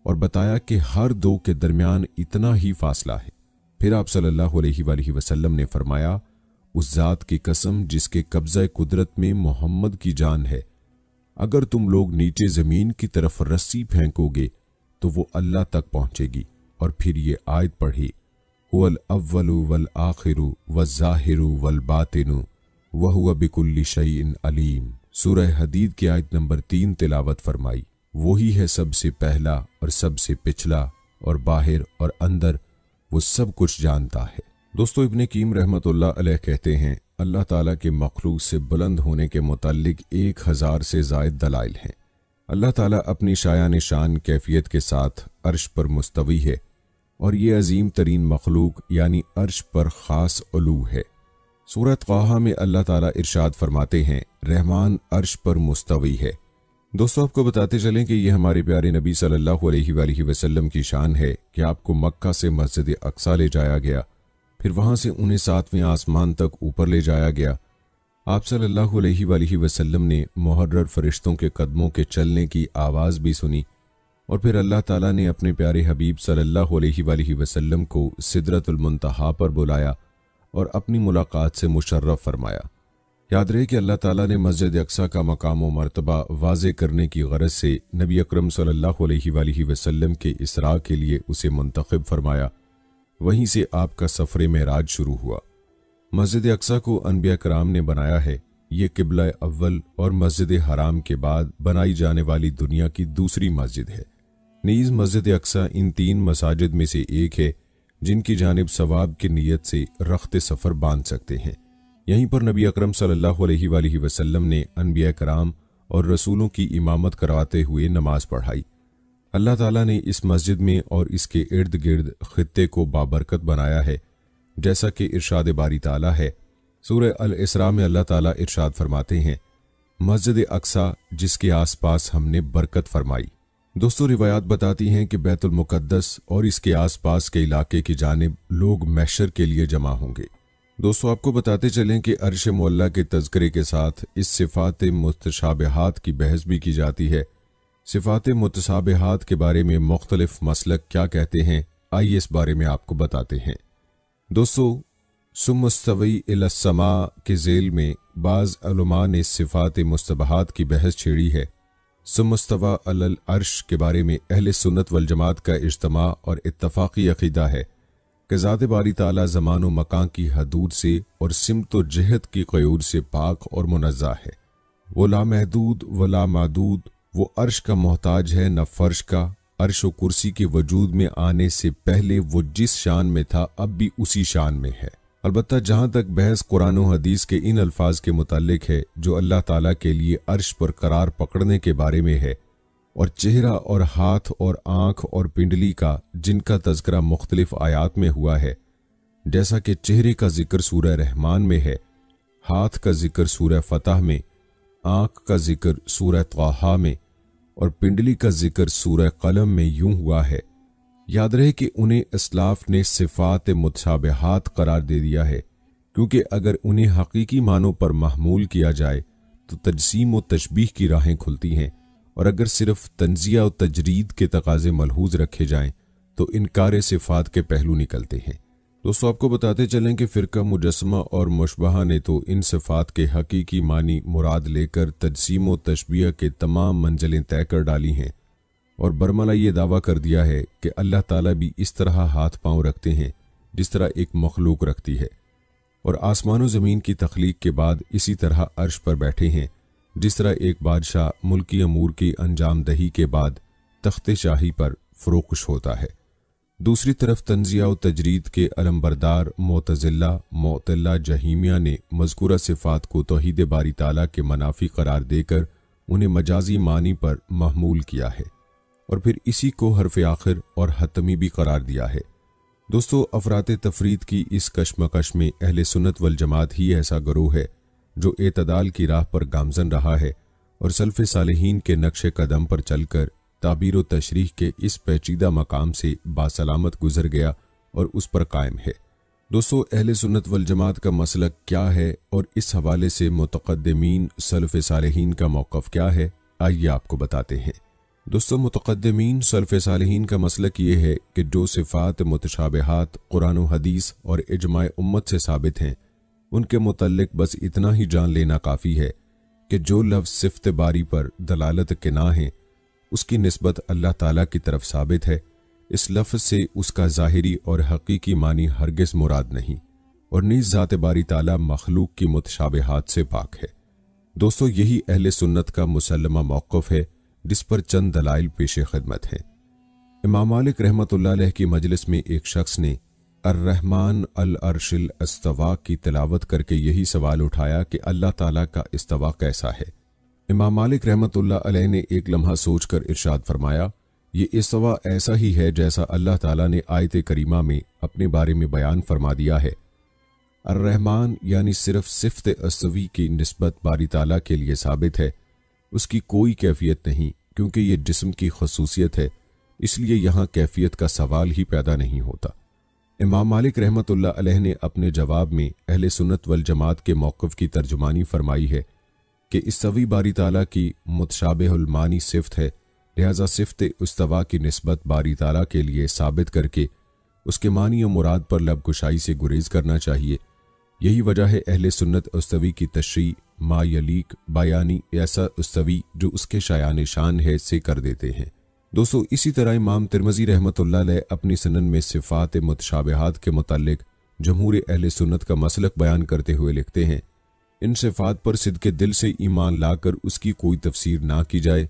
Speaker 1: और बताया कि हर 2 के दरमियान इतना ही फासला है। फिर आप सल्लल्लाहु अलैहि वसल्लम ने फरमाया, उस ज़ात की कसम जिसके कब्ज़ा कुदरत में मोहम्मद की जान है, अगर तुम लोग नीचे ज़मीन की तरफ रस्सी फेंकोगे तो वो अल्लाह तक पहुंचेगी। और फिर ये आयत पढ़ी, हुवल अव्वलु वल आखिरु वज़्ज़ाहिरु वल बातिनु व हुवा बिकुल्लि शैइन अलीम। सूरह हदीद की आयत नंबर 3 तिलावत फरमाई। वही है सबसे पहला और सबसे पिछला, और बाहर और अंदर वो सब कुछ जानता है। दोस्तों, इब्ने कीम रहमतुल्लाह अलैह कहते हैं, अल्लाह ताला के मखलूक से बुलंद होने के मुताल्लिक 1000 से ज़ायद दलाइल हैं। अल्लाह ताला अपनी शायान शान कैफियत के साथ अर्श पर मुस्तवी है और ये अजीम तरीन मखलूक यानी अर्श पर खास उलू है। सूरत क़ाहा में अल्लाह ताला इरशाद फरमाते हैं, रहमान अर्श पर मुस्तवी है। दोस्तों, आपको बताते चलें कि ये हमारे प्यारे नबी सल्लल्लाहु अलैहि वसल्लम की शान है कि आपको मक्का से मस्जिद अक्सा ले जाया गया, फिर वहां से उन्हें 7वें आसमान तक ऊपर ले जाया गया। आप सल्लल्लाहु अलैहि वसल्लम ने मुहर्रर फरिश्तों के कदमों के चलने की आवाज़ भी सुनी और फिर अल्लाह ताला ने अपने प्यारे हबीब सल्लल्लाहु अलैहि वसल्लम को सिदरतुल मुंतहा पर बुलाया और अपनी मुलाकात से मुशर्रफ फरमाया। याद रहे कि अल्लाह ताला ने मस्जिद अक्सा का मकाम व मर्तबा वाज़े करने की गरज से नबी अकरम सल्लल्लाहु अलैहि वसल्लम के इसरा के लिए उसे मुंतखब फरमाया। वहीं से आपका सफ़र मेराज शुरू हुआ। मस्जिद अक्सा को अनबिया कराम ने बनाया है। ये किबला अव्वल और मस्जिद हराम के बाद बनाई जाने वाली दुनिया की दूसरी मस्जिद है। नीज़ मस्जिद अक्सा इन 3 मसाजिद में से एक है जिनकी जानिब सवाब की नीयत से रख्ते सफ़र बांध सकते हैं। यहीं पर नबी अकरम सल्लल्लाहु अलैहि वसल्लम ने अनबिया कराम और रसूलों की इमामत करवाते हुए नमाज पढ़ाई। अल्लाह ताला ने इस मस्जिद में और इसके इर्द गिर्द खित्ते को बाबरकत बनाया है, जैसा कि इरशाद बारी ताला है। सूरह अल इसरा में अल्लाह ताला इरशाद फरमाते हैं, मस्जिद अक्सा जिसके आसपास हमने बरकत फरमाई। दोस्तों, रिवायात बताती हैं कि बैतुल मुकद्दस और इसके आसपास के इलाके की जानिब लोग महशर के लिए जमा होंगे। दोस्तों, आपको बताते चलें कि अर्श मुअल्ला के तज़किरे के साथ इस सिफ़ात मुतशाबिहात की बहस भी की जाती है। सिफ़ात मुतशाबिहात के बारे में मुख्तलिफ मसलक क्या कहते हैं, आइए इस बारे में आपको बताते हैं। दोस्तों, सुमुस्तवी इलस्समा के ज़ेल में बाज़ उलमा ने सिफ़ात मुस्तबहात की बहस छेड़ी है। सुमुस्तवा अलल अर्श के बारे में अहले सुन्नत वल जमात का इज्तमा और इत्तफाक़ी अक़ीदा है कि ज़ात बारी ताला ज़मान व मकान की हदूद से और सिमत व जहत की क़यूद से पाक और मुनज़्ज़ह है। वो लामहदूद व लामादूद, वो अर्श का मोहताज है न फ़र्श का। अर्श व कुर्सी के वजूद में आने से पहले वो जिस शान में था अब भी उसी शान में है। अलबत्ता जहाँ तक बहस कुरान व हदीस के इन अल्फाज के मुताल्लिक है जो अल्लाह ताला के लिए अर्श पर करार पकड़ने के बारे में है, और चेहरा और हाथ और आँख और पिंडली का जिनका तज़किरा मुख्तलिफ आयात में हुआ है, जैसा कि चेहरे का जिक्र सूरह रहमान में है, हाथ का जिक्र सूरह फतह में, आँख का जिक्र सूरह त्वाहा में और पिंडली का जिक्र सूरह कलम में यूं हुआ है। याद रहे कि उन्हें इस्लाफ ने सिफ़ात मुतशाबिहात करार दे दिया है, क्योंकि अगर उन्हें हकीकी मानों पर महमूल किया जाए तो तजसीम व तशबीह की राहें खुलती हैं, और अगर सिर्फ तंजिया और तजरीद के तकाजे मलहूज रखे जाएं तो इनकार सिफ़ात के पहलू निकलते हैं। दोस्तों, आपको बताते चलें कि फ़िरका मुजस्समा और मुशबहा ने तो इन सिफ़ात के हकीकी मानी मुराद लेकर तजसीम व तशबीह के तमाम मंजिलें तय कर डाली हैं, और बरमला ये दावा कर दिया है कि अल्लाह ताला भी इस तरह हाथ पांव रखते हैं जिस तरह एक मखलूक रखती है, और आसमान व ज़मीन की तख्लीक के बाद इसी तरह अर्श पर बैठे हैं जिस तरह एक बादशाह मुल्की अमूर की अंजाम दही के बाद तख्ते शाही पर फ़रोख्श होता है। दूसरी तरफ तंजिया व तजरीद के अलमबरदार मोतज़िला जहीमिया ने मज़कूरा सिफ़ात को तौहीद बारी ताला के मनाफी करार देकर उन्हें मजाजी मानी पर महमूल किया है, और फिर इसी को हर्फ आखिर और हतमी भी करार दिया है। दोस्तों, अफरात तफरीद की इस कशमकश में अहले सुन्नत वल जमात ही ऐसा गरोह है जो एतदाल की राह पर गामजन रहा है और सल्फ़ सालिहीन के नक्शे कदम पर चलकर ताबीर व तशरीह के इस पेचीदा मकाम से बासलामत गुजर गया और उस पर कायम है। दोस्तों, अहले सुन्नत वल जमात का मसलक क्या है और इस हवाले से मुतक़द्दिमीन सल्फ़ सालिहीन का मौक़िफ़ क्या है, आइए आपको बताते हैं। दोस्तों, मुतक़द्दिमीन सल्फ़ सालिहीन का मसलक ये है कि जो सिफ़ात मुतशाबिहात कुरान व हदीस और इजमाए उम्मत से साबित हैं, उनके मुतल्लिक़ बस इतना ही जान लेना काफ़ी है कि जो लफ्ज़ सिफ़त बारी पर दलालत के ना हैं, उसकी निस्बत अल्लाह ताला की तरफ साबित है। इस लफ्ज़ से उसका ज़ाहिरी और हकीकी मानी हरगिज़ मुराद नहीं और नीज़ ज़ात बारी ताला मखलूक की मुतशाबिहात से पाक है। दोस्तों, यही अहले सुन्नत का मुसल्लमा मौक़िफ़ है जिस पर चंद दलाइल पेश खिदमत हैं। इमाम मालिक रहमतुल्लाह अलैह की मजलिस में एक शख्स ने अर्रहमान अल अर्शिल इस्तवा की तिलावत करके यही सवाल उठाया कि अल्लाह ताला का इस्तवा कैसा है। इमाम मालिक रहमतुल्लाह अलैह ने एक लम्हा सोचकर इरशाद फरमाया, ये इस्तवा ऐसा ही है जैसा अल्लाह ताला ने आयत करीमा में अपने बारे में बयान फरमा दिया है। अर्रहमान यानी सिर्फ सिफ़त इस्तवी की निस्बत बारी ताला के लिए साबित है, उसकी कोई कैफियत नहीं, क्योंकि ये जिस्म की खसूसियत है, इसलिए यहाँ कैफियत का सवाल ही पैदा नहीं होता। इमाम मालिक रहमतुल्लाह अलैह ने अपने जवाब में अहले सुन्नत वल जमात के मौक़िफ़ की तर्जुमानी फरमाई है कि इस्तवी बारी ताला की मुतशाबिहुल मानी सिफ़त है, लिहाजा सिफ़त इस्तवा की निस्बत बारी ताला के लिए साबित करके उसके मानी और मुराद पर लबकुशाई से गुरेज करना चाहिए। यही वजह है अहले सुन्नत इस्तवी की तशरीह मा यलीक बयानी ऐसा इस्तवी जो उसके शायान शान है से कर देते हैं। दोस्तों, इसी तरह इमाम तिरमिज़ी रहमतुल्लाह अलैह अपनी सनन में सिफ़ात मुतशाबिहात के मुतालिक जमहूर अहले सुन्नत का मसलक बयान करते हुए लिखते हैं, इन सिफ़ात पर सिद्क़े दिल से ईमान लाकर उसकी कोई तफसीर ना की जाए,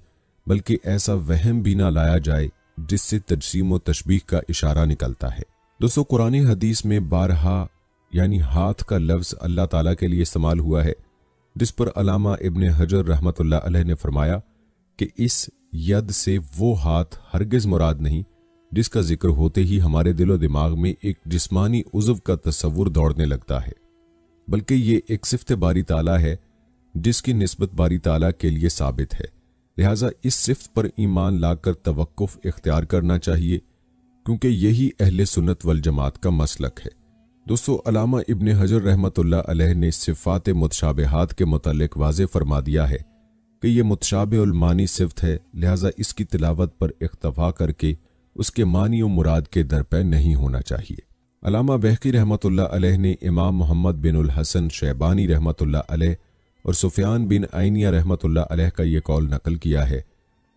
Speaker 1: बल्कि ऐसा वहम भी ना लाया जाए जिससे तजसीम व तशबीह का इशारा निकलता है। दोस्तों, कुरान हदीस में बारहा यानी हाथ का लफ्ज़ अल्लाह ताला के लिए इस्तेमाल हुआ है, जिस पर अल्लामा इब्न हजर रहमतुल्लाह अलैह ने फरमाया कि इस यद से वो हाथ हरगिज़ मुराद नहीं जिसका जिक्र होते ही हमारे दिलो दिमाग में एक जिस्मानी उज़व का तस्वुर दौड़ने लगता है, बल्कि ये एक सिफ़त बारी ताला है जिसकी निस्बत बारी ताला के लिए साबित है। लिहाजा इस सिफ़त पर ईमान लाकर तवक्कुफ़ इख्तियार करना चाहिए, क्योंकि यही अहले सुन्नत वल जमात का मसलक है। दोस्तों, अल्लामा इब्न हजर रहमतुल्लाह अलैह ने सिफ़ात मुतशाबिहात के मुतालिक वाज़ेह फरमा दिया है कि यह मुतशाबिहुल मानी सिफ़त है, लिहाजा इसकी तिलावत पर इख्तफा करके उसके मानी और मुराद के दरपे नहीं होना चाहिए। अल्लामा बहकी रहमतुल्लाह अलैह ने इमाम मोहम्मद बिन उल हसन शैबानी रहमतुल्लाह अलैह और सुफियान बिन आइनिया रहमतुल्लाह अलैह का ये कौल नकल किया है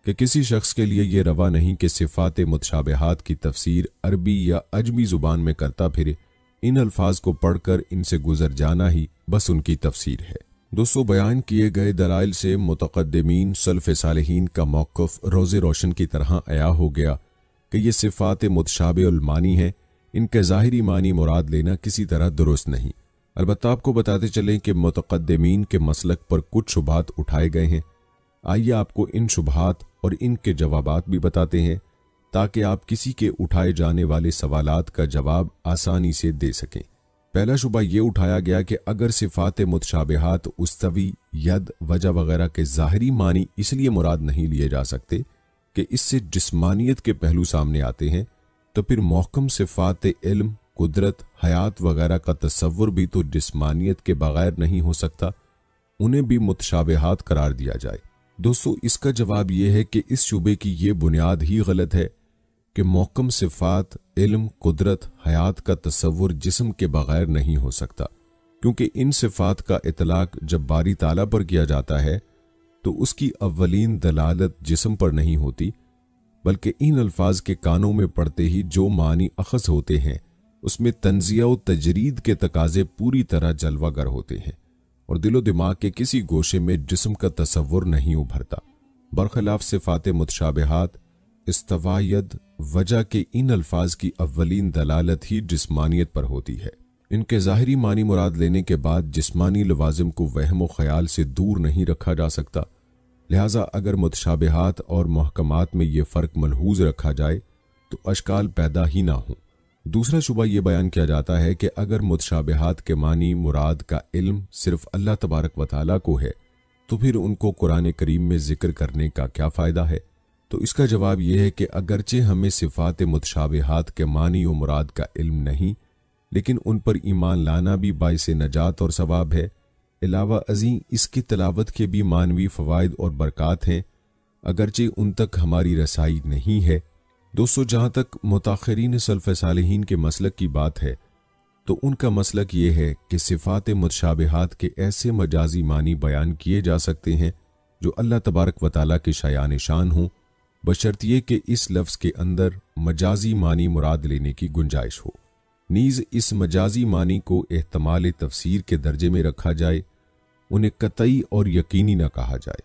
Speaker 1: कि किसी शख्स के लिए ये रवा नहीं कि सिफ़ात मुतशाबिहात की तफसीर अरबी या अजमी ज़ुबान में करता फिरे, इन अल्फाज को पढ़कर इनसे गुजर जाना ही बस उनकी तफसीर है। दोस्तों, बयान किए गए दलाइल से मुतक़द्दिमीन सल्फ़ सालिहीन का मौक़िफ़ रोज़े रोशन की तरह अया हो गया कि ये सिफ़ात मुतशाबिहुल मानी है, इनके ज़ाहिरी मानी मुराद लेना किसी तरह दुरुस्त नहीं। अलबत्ता आपको बताते चलें कि मुतक़द्दिमीन के मसलक पर कुछ शुबहात उठाए गए हैं। आइए आपको इन शुबहात और इनके जवाबात भी बताते हैं ताकि आप किसी के उठाए जाने वाले सवालात का जवाब आसानी से दे सकें। पहला शुबा ये उठाया गया कि अगर सिफ़ात मुतशाबिहात उस्तवी यद वजह वगैरह के ज़ाहिरी मानी इसलिए मुराद नहीं लिए जा सकते कि इससे जिस्मानियत के पहलू सामने आते हैं, तो फिर मौहकम सिफ़ात इल्म कुदरत हयात वगैरह का तस्वुर भी तो जिस्मानियत के बगैर नहीं हो सकता, उन्हें भी मुतशाबिहात करार दिया जाए। दोस्तों, इसका जवाब यह है कि इस शुबे की ये बुनियाद ही गलत है कि मौहकम सिफ़ात इल्म कुदरत हयात का तस्वुर जिस्म के बगैर नहीं हो सकता, क्योंकि इन सिफ़ात का इतलाक जब बारी ताला पर किया जाता है तो उसकी अव्वलीन दलालत जिस्म पर नहीं होती, बल्कि इन अल्फाज के कानों में पड़ते ही जो मानी अखज़ होते हैं उसमें तंज़िया व तजरीद के तकाजे पूरी तरह जलवागर होते हैं और दिलो दिमाग के किसी गोशे में जिस्म का तस्वुर नहीं उभरता। बरखिलाफ सिफ़ात मुतशाबिहात इस्तवायद वजह के इन अल्फाज की अव्वलीन दलालत ही जिस्मानियत पर होती है। इनके ज़ाहिरी मानी मुराद लेने के बाद जिस्मानी लवाजिम को वहम व ख्याल से दूर नहीं रखा जा सकता। लिहाजा अगर मुतशाबिहात और महकमात में ये फ़र्क मलहूज रखा जाए तो अशकाल पैदा ही ना हो। दूसरा शुबा ये बयान किया जाता है कि अगर मुतशाबिहात के मानी मुराद का इल्म सिर्फ अल्लाह तबारक व तआला को है तो फिर उनको कुरान करीम में जिक्र करने का क्या फ़ायदा है। तो इसका जवाब यह है कि अगरचे हमें सिफ़ात मुतशाबिहात के मानी व मुराद का इल्म नहीं, लेकिन उन पर ईमान लाना भी बाइस नजात और सवाब है। अलावा अज़ीं इसकी तिलावत के भी मानवी फ़वाइद और बरक़ात हैं, अगरचे उन तक हमारी रसाई नहीं है। दोस्तों, जहाँ तक मुताख़िरीन सल्फ़ सालिहीन के मसलक की बात है तो उनका मसलक ये है कि सिफ़ात मुतशाबिहात के ऐसे मजाजी मानी बयान किए जा सकते हैं जो अल्लाह तबारक व तआला के शायान शान हों, बशर्त ये कि इस लफ्ज़ के अंदर मजाजी मानी मुराद लेने की गुंजाइश हो। नीज़ इस मजाजी मानी को एहतमाल तफसीर के दर्जे में रखा जाए, उन्हें कतई और यकीनी न कहा जाए।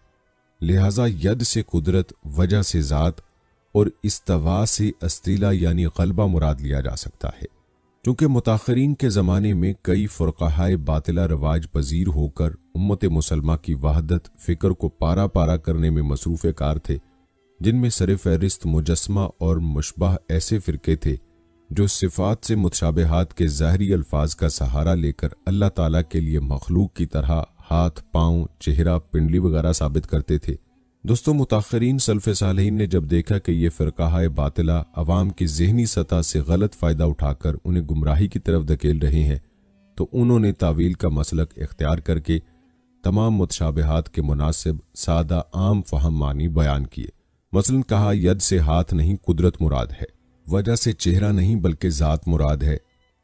Speaker 1: लिहाजा यद से कुदरत, वजह से ज़ात और इस्तवा से अस्तिला यानी ग़लबा मुराद लिया जा सकता है। चूँकि मुताख़िरीन के ज़माने में कई फ़ुरक़ाए बातिला रवाज पजीर होकर उम्मत मुसलमा की वहदत फ़िक्र को पारा पारा करने में मसरूफ़ कार थे, जिनमें सर फ़हरिस्त मुजस्मा और मुशबह ऐसे फ़िरके थे जो सिफ़ात से मुतशाबिहात के ज़ाहरी अल्फाज का सहारा लेकर अल्लाह ताला के लिए मखलूक की तरह हाथ, पाँव, चेहरा, पिंडली वगैरह साबित करते थे। दोस्तों, मुताख़िरीन सल्फ़ सालिहीन ने जब देखा कि ये फ़िरक़ाए बातिला अवाम की ज़हनी सतह से गलत फ़ायदा उठाकर उन्हें गुमराही की तरफ धकेल रहे हैं, तो उन्होंने तावील का मसलक इख्तियार करके तमाम मुतशाबिहात के मुनासिब सादा आम फ़हम मानी बयान किए। मसलन कहा, यद से हाथ नहीं कुदरत मुराद है, वजह से चेहरा नहीं बल्कि ज़ात मुराद है,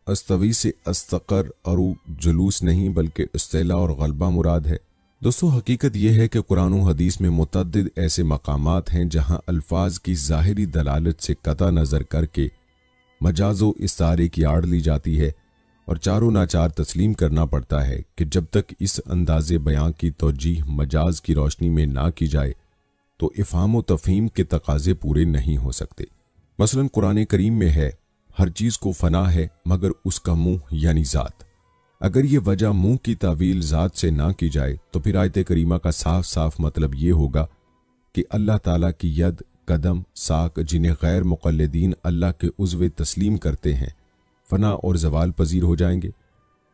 Speaker 1: अस्तवी से अस्तकर और जुलूस नहीं बल्कि इस्तिला और ग़लबा मुराद है। दोस्तों, हकीकत यह है कि कुरान और हदीस में मुतअद्दिद ऐसे मकामात हैं जहां अल्फाज की ज़ाहिरी दलालत से कता नज़र करके मजाज़ो इस्तारे की आड़ ली जाती है और चारों नाचार तस्लीम करना पड़ता है कि जब तक इस अंदाज़े बयां की तौजीह मजाज की रोशनी में ना की जाए तो इफ़हाम व तफ़हीम के तकाज़े पूरे नहीं हो सकते। मसलन कुरान करीम में है, हर चीज़ को फ़ना है मगर उसका मुँह यानी ज़ात। अगर ये वजह मुंह की तावील ज़ात से ना की जाए तो फिर आयत करीमा का साफ साफ मतलब ये होगा कि अल्लाह ताला की यद, कदम, साक जिन्हें गैर मुक़ल्लिदीन अल्लाह के उज़्व तस्लीम करते हैं फना और ज़वाल पजीर हो जाएंगे।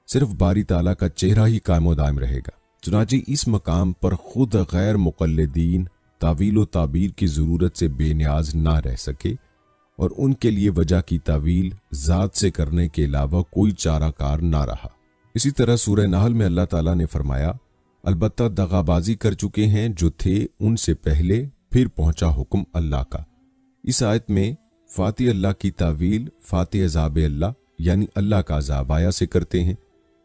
Speaker 1: सिर्फ बारी ताला का चेहरा ही कायम दायम रहेगा। चुनांचे इस मकाम पर खुद गैर मुक़ल्लिदीन तावील व ताबीर की ज़रूरत से बेनियाज ना रह सके और उनके लिए वजह की तावील ज़ात से करने के अलावा कोई चाराकार ना रहा। इसी तरह सूरह नहल में अल्लाह ताला ने फरमाया, अलबत्ता दगाबाजी कर चुके हैं जो थे उनसे पहले, फिर पहुंचा हुक्म अल्लाह का। इस आयत में फाती अल्लाह की तावील फाती अज़ाब अल्लाह यानी अल्लाह का अज़ाब आया से करते हैं।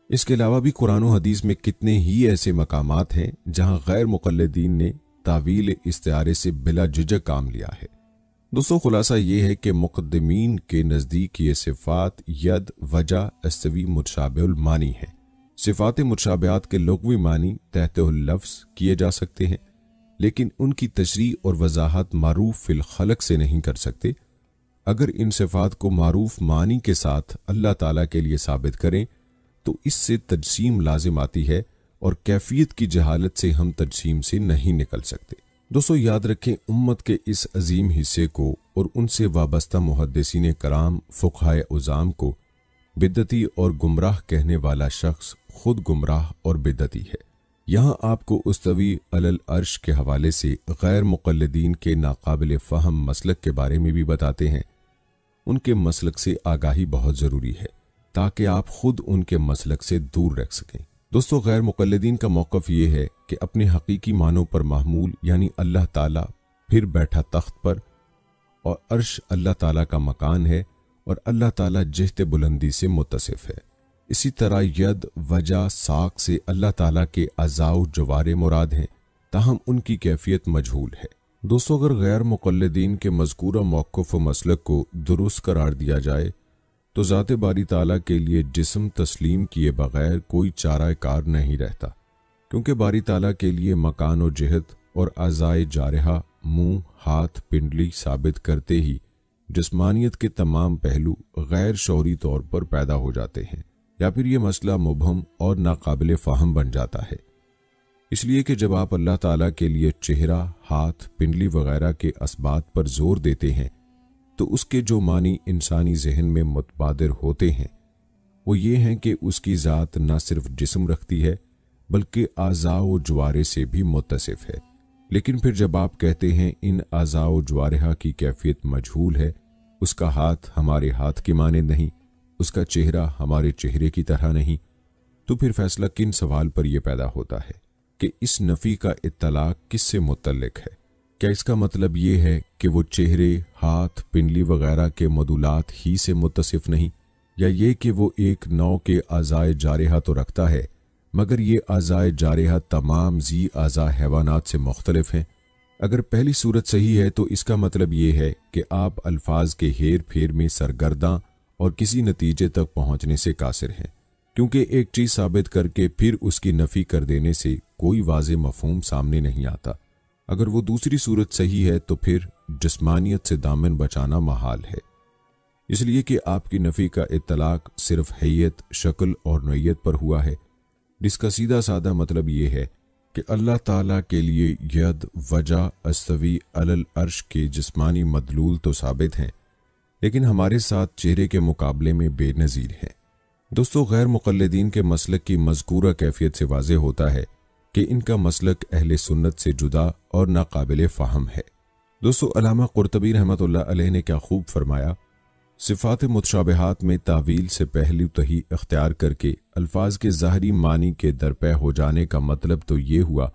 Speaker 1: इसके अलावा भी कुरान और हदीस में कितने ही ऐसे मकामात हैं जहां गैर मुक़ल्लिदीन ने तावील इस्तिआरे से बिला झिझक काम लिया है। दोस्तों, खुलासा ये है कि मुक़द्दिमीन के नज़दीक ये सिफ़ात यद, वजह, अस्तवी मुतशाबिहुल मानी है। सिफ़ात मुतशाबिहात के लुग़वी मानी तहतुल लफ्ज़ किए जा सकते हैं, लेकिन उनकी तशरीह और वजाहत मारूफ फिल खलक से नहीं कर सकते। अगर इन सिफ़ात को मारूफ मानी के साथ अल्लाह ताला के लिए साबित करें तो इससे तजसीम लाजिम आती है और कैफियत की जहालत से हम तजसीम से नहीं निकल सकते। दोस्तों, याद रखें, उम्मत के इस अजीम हिस्से को और उनसे वाबस्ता मुहद्दिसीन कराम, फ़ुक़हाए उज़ाम को बिद्दती और गुमराह कहने वाला शख्स खुद गुमराह और बिद्दती है। यहाँ आपको उस्तवी अलल अर्श के हवाले से गैर मुक़ल्लिदीन के नाकाबिल फ़हम मसलक के बारे में भी बताते हैं। उनके मसलक से आगाही बहुत ज़रूरी है ताकि आप खुद उनके मसलक से दूर रख सकें। दोस्तों, गैर मुक़ल्लिदीन का मौक़िफ़ ये है कि अपने हकीकी मानों पर महमूल यानी अल्लाह ताला फिर बैठा तख्त पर और अर्श अल्लाह ताला का मकान है और अल्लाह ताला जिहत बुलंदी से मुत्तसिफ है। इसी तरह यद, वजह, साक से अल्लाह ताला के अज़ाउ जवारे मुराद हैं, ताहम उनकी कैफियत मजहूल है। दोस्तों, अगर गैर मुक़ल्लिदीन के मज़कूरा मौक़िफ़ व मसलक को दुरुस्त करार दिया जाए तो ज़ाते बारी ताला के लिए जिस्म तस्लीम किए बगैर कोई चारा कार नहीं रहता, क्योंकि बारी ताला के लिए मकान और जिहत और अज़ाए जारहा, मुंह, हाथ, पिंडली साबित करते ही जिस्मानियत के तमाम पहलू गैर शौरी तौर पर पैदा हो जाते हैं, या फिर ये मसला मुबहम और नाकाबिल फ़हम बन जाता है। इसलिए कि जब आप अल्लाह ताला के लिए चेहरा, हाथ, पिंडली वगैरह के असबात पर जोर देते हैं तो उसके जो मानी इंसानी जहन में मुतबादिर होते हैं वो ये हैं कि उसकी ज़ात न सिर्फ जिस्म रखती है बल्कि आज़ा व जवारे से भी मुत्तसिफ है। लेकिन फिर जब आप कहते हैं इन आज़ा व जवारहा की कैफियत मजहूल है, उसका हाथ हमारे हाथ के मानंद नहीं, उसका चेहरा हमारे चेहरे की तरह नहीं, तो फिर फैसला किन सवाल पर यह पैदा होता है कि इस नफ़ी का इत्तलाक किससे मुतल्लिक है? क्या इसका मतलब ये है कि वो चेहरे, हाथ, पिंडली वगैरह के मदुलात ही से मुत्तसिफ नहीं, या ये कि वो एक नौ के आज़ाए जारिहा तो रखता है मगर ये आज़ाए जारिहा तमाम जी आज़ा हैवानात से मुख्तलिफ हैं? अगर पहली सूरत सही है तो इसका मतलब ये है कि आप अल्फाज के हेर फेर में सरगर्दा और किसी नतीजे तक पहुंचने से कासिर हैं, क्योंकि एक चीज़ साबित करके फिर उसकी नफ़ी कर देने से कोई वाज़े मफ़हूम सामने नहीं आता। अगर वो दूसरी सूरत सही है तो फिर जिस्मानियत से दामन बचाना महाल है, इसलिए कि आपकी नफ़ी का इत्तलाक सिर्फ हैयत, शक्ल और नौयत पर हुआ है, जिसका सीधा साधा मतलब ये है कि अल्लाह ताला के लिए यद, वजह, अस्तवी, अलल अर्श के जिस्मानी मदलूल तो साबित हैं, लेकिन हमारे साथ चेहरे के मुकाबले में बेनज़ीर हैं। दोस्तों, गैर मुक़ल्लिदीन के मसलक की मज़कूरा कैफियत से वाज़े होता है कि इनका मसलक अहले सुन्नत से जुदा और नाकाबिले फ़हम है। दोस्तों, अल्लामा कुर्तबी रहमतुल्लाह अलैह ने क्या खूब फरमाया, सिफ़ात मुतशाबिहात में तावील से पहलू तही इख्तियार करके अल्फाज के ज़ाहरी मानी के दरपे हो जाने का मतलब तो ये हुआ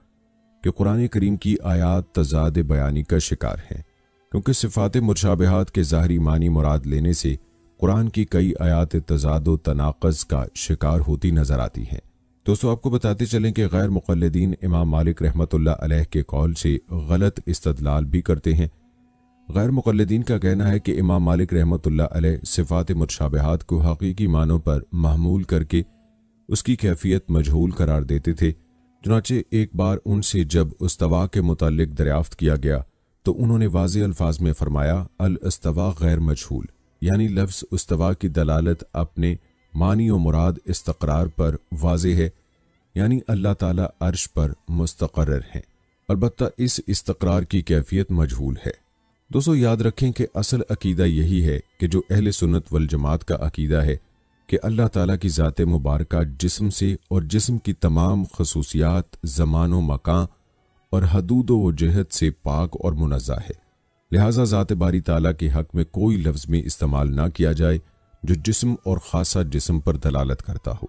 Speaker 1: कि कुरान करीम की आयात तज़ाद बयानी का शिकार हैं, क्योंकि सिफ़ात मुतशाबिहात के ज़ाहरी मानी मुराद लेने से कुरान की कई आयात तज़ाद व तनाक़ज़ का शिकार होती नज़र आती हैं। दोस्तों, आपको बताते चलें कि गैर मुक़ल्लिदीन इमाम मालिक रहमतुल्लाह अलैह के कौल से गलत इस्तदलाल भी करते हैं। गैर मुक़ल्लिदीन का कहना है कि इमाम मालिक रहमतुल्लाह अलैह सिफ़ात मुतशाबिहात को हकीकी मानों पर महमूल करके उसकी कैफियत मजहूल करार देते थे। चुनांचे एक बार उनसे जब उस्तवा के मुतालिक दरियाफ्त किया गया तो उन्होंने वाज़े अल्फाज में फरमाया, अल इस्तवा गैर मजहूल, यानी लफ्ज़ उस्तवा की दलालत अपने मानी और मुराद इस्तक़रार पर वाज़े है, यानी अल्लाह ताला अर्श पर मुस्तक़र्रर हैं, अलबत्ता इस इस्तक़रार की कैफियत मजहूल है। दोस्तों, याद रखें कि असल अकीदा यही है कि जो अहले सुन्नत वल जमात का अकीदा है कि अल्लाह ताला की ज़ात मुबारका जिस्म से और जिस्म की तमाम खसूसियात, ज़मान व मकान और हदूद व जहत से पाक और मुनज़्ज़ा है, लिहाजा ज़ात बारी ताला के हक़ में कोई लफ्ज़ में इस्तेमाल ना किया जाए जो जिस्म और ख़ासा जिस्म पर दलालत करता हो।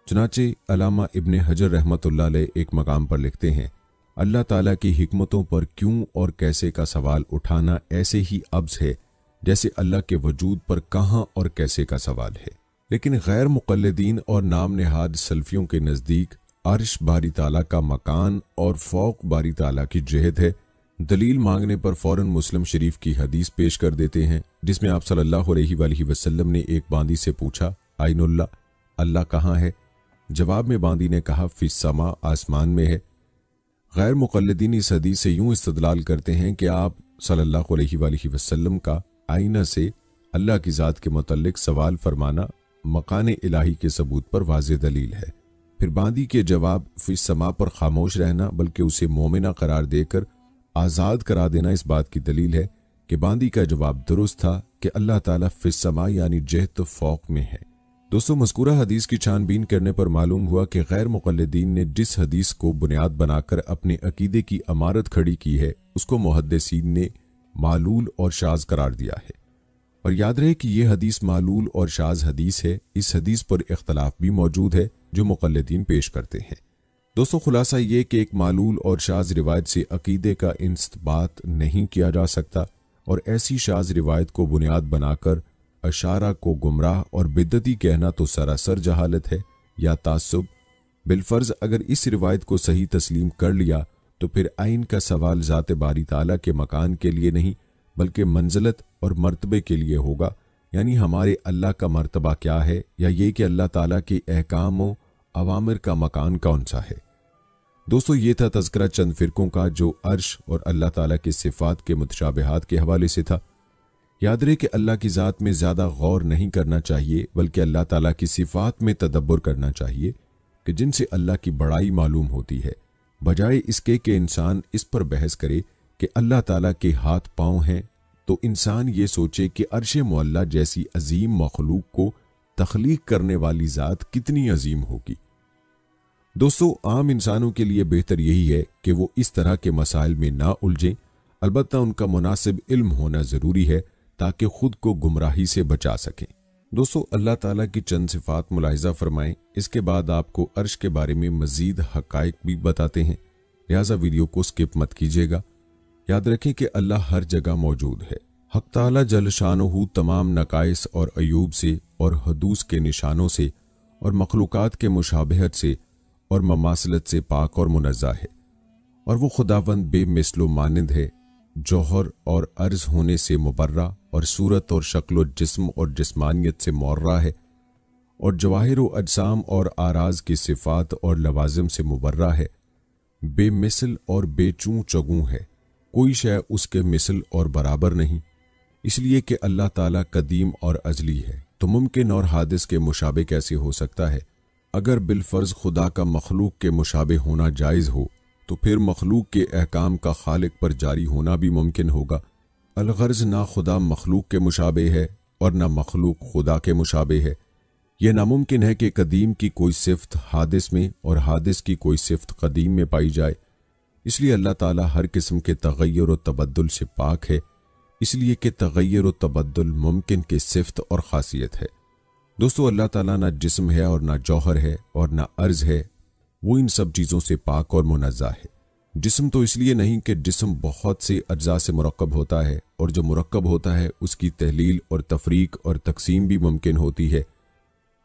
Speaker 1: चुनांचे अल्लामा इब्ने हजर रहमतुल्लाह अलैह एक मकाम पर लिखते हैं, अल्लाह ताला की हिकमतों पर क्यों और कैसे का सवाल उठाना ऐसे ही अब्ज़ है जैसे अल्लाह के वजूद पर कहाँ और कैसे का सवाल है। लेकिन गैर मुक़ल्लिदीन और नाम नेहाद सल्फियों के नज़दीक अर्श बारी ताला का मकान और फ़ौक़ बारी ताला की जहत है। दलील मांगने पर फ़ौरन मुस्लिम शरीफ की हदीस पेश कर देते हैं, जिसमें आप सल्लल्लाहु अलैहि वसल्लम ने एक बांदी से पूछा, आइनुल्लाह, अल्लाह कहाँ है? जवाब में बांदी ने कहा, फ़िस समा, आसमान में है। गैर मुक़ल्लिदीन इस हदीस से यूं इस्तदलाल करते हैं कि आप सल्लल्लाहु अलैहि वसल्लम का आईना से अल्लाह की ज़ात के मुतल्लिक सवाल फरमाना मकान इलाही के सबूत पर वाज़ेह दलील है। फिर बांदी के जवाब फ़िस समा पर खामोश रहना बल्कि उसे मोमिना करार देकर आज़ाद करा देना इस बात की दलील है कि बांदी का जवाब दुरुस्त था कि अल्लाह ताला फ़िस समा यानी जहत फ़ौक़ में है। दोस्तों, मज़कूरा हदीस की छानबीन करने पर मालूम हुआ कि गैर मुक़ल्लिदीन ने जिस हदीस को बुनियाद बनाकर अपने अकीदे की अमारत खड़ी की है उसको मुहद्दिसीन ने मालूल और शाज़ करार दिया है। और याद रहे कि यह हदीस मालूल और शाज़ हदीस है। इस हदीस पर इख्तलाफ भी मौजूद है जो मुक़ल्लिदीन पेश करते हैं। दोस्तों, खुलासा ये कि एक मालूल और शाज़ रिवायत से अकीदे का इस्तिबात नहीं किया जा सकता, और ऐसी शाज़ रिवायत को बुनियाद बनाकर अशारा को गुमराह और बिद्दती कहना तो सरासर जहालत है या तासुब। बिलफर्ज अगर इस रिवायत को सही तस्लीम कर लिया तो फिर आइन का सवाल ज़ात बारी ताला के मकान के लिए नहीं बल्कि मंजिलत और मर्तबे के लिए होगा, यानी हमारे अल्लाह का मर्तबा क्या है, या ये कि अल्लाह ताला के अहकाम व अवामिर का मकान कौन सा है। दोस्तों, ये था तज़किरा चंद फ़िरकों का जो अर्श और अल्लाह ताला के सिफ़ात के मुतशाबिहात के हवाले से था। याद रहे कि अल्लाह की ज़ात में ज़्यादा गौर नहीं करना चाहिए बल्कि अल्लाह ताला की सिफ़ात में तदब्बुर करना चाहिए कि जिनसे अल्लाह की बड़ाई मालूम होती है, बजाय इसके कि इंसान इस पर बहस करे कि अल्लाह ताला के हाथ पाँव हैं, تو انسان یہ سوچے کہ عرش معلیٰ جیسی عظیم مخلوق کو تخلیق کرنے والی ذات کتنی عظیم ہوگی۔ دوستو، عام انسانوں کے لیے بہتر یہی ہے کہ وہ اس طرح کے مسائل میں نہ الجھیں، البتہ ان کا مناسب علم ہونا ضروری ہے تاکہ خود کو گمراہی سے بچا سکیں۔ دوستو، اللہ تعالیٰ کی چند صفات ملاحظہ فرمائیں، اس کے بعد آپ کو عرش کے بارے میں مزید حقائق بھی بتاتے ہیں، لہٰذا ویڈیو کو سکپ مت کیجیے گا۔ یاد رکھیں کہ اللہ ہر جگہ موجود ہے۔ حق تعالیٰ جل شانہ تمام نقائص اور عیوب سے اور حدوث کے نشانوں سے اور مخلوقات کے مشابہت سے اور مماثلت سے پاک اور منزہ ہے، اور وہ خداوند بے مثل و مانند ہے، جوہر اور عرض ہونے سے مبرہ اور صورت اور شکل و جسم اور جسمانیت سے مورع ہے، اور جواہر و اجسام اور آراز کی صفات اور لوازم سے مبرہ ہے، بے مثل اور بے چوں چگوں ہے، کوئی شے اس کے مثل اور برابر نہیں، اس لیے کہ اللہ تعالیٰ قدیم اور ازلی ہے، تو ممکن اور حادث کے مشابہ کیسے ہو سکتا ہے؟ اگر بالفرض خدا کا مخلوق کے مشابہ ہونا جائز ہو تو پھر مخلوق کے احکام کا خالق پر جاری ہونا بھی ممکن ہوگا۔ الغرض نہ خدا مخلوق کے مشابہ ہے اور نہ مخلوق خدا کے مشابہ ہے۔ یہ ناممکن ہے کہ قدیم کی کوئی صفت حادث میں اور حادث کی کوئی صفت قدیم میں پائی جائے، اس لیے اللہ تعالیٰ ہر قسم کے تغیر و تبدل سے پاک ہے، اس لیے کہ تغیر و تبدل ممکن کی صفت اور خاصیت ہے۔ دوستو، اللہ تعالیٰ نہ جسم ہے اور نہ جوہر ہے اور نہ عرض ہے، وہ ان سب چیزوں سے پاک اور منزہ ہے۔ جسم تو اس لیے نہیں کہ جسم بہت سے اجزاء سے مرکب ہوتا ہے، اور جو مرکب ہوتا ہے اس کی تحلیل اور تفریق اور تقسیم بھی ممکن ہوتی ہے،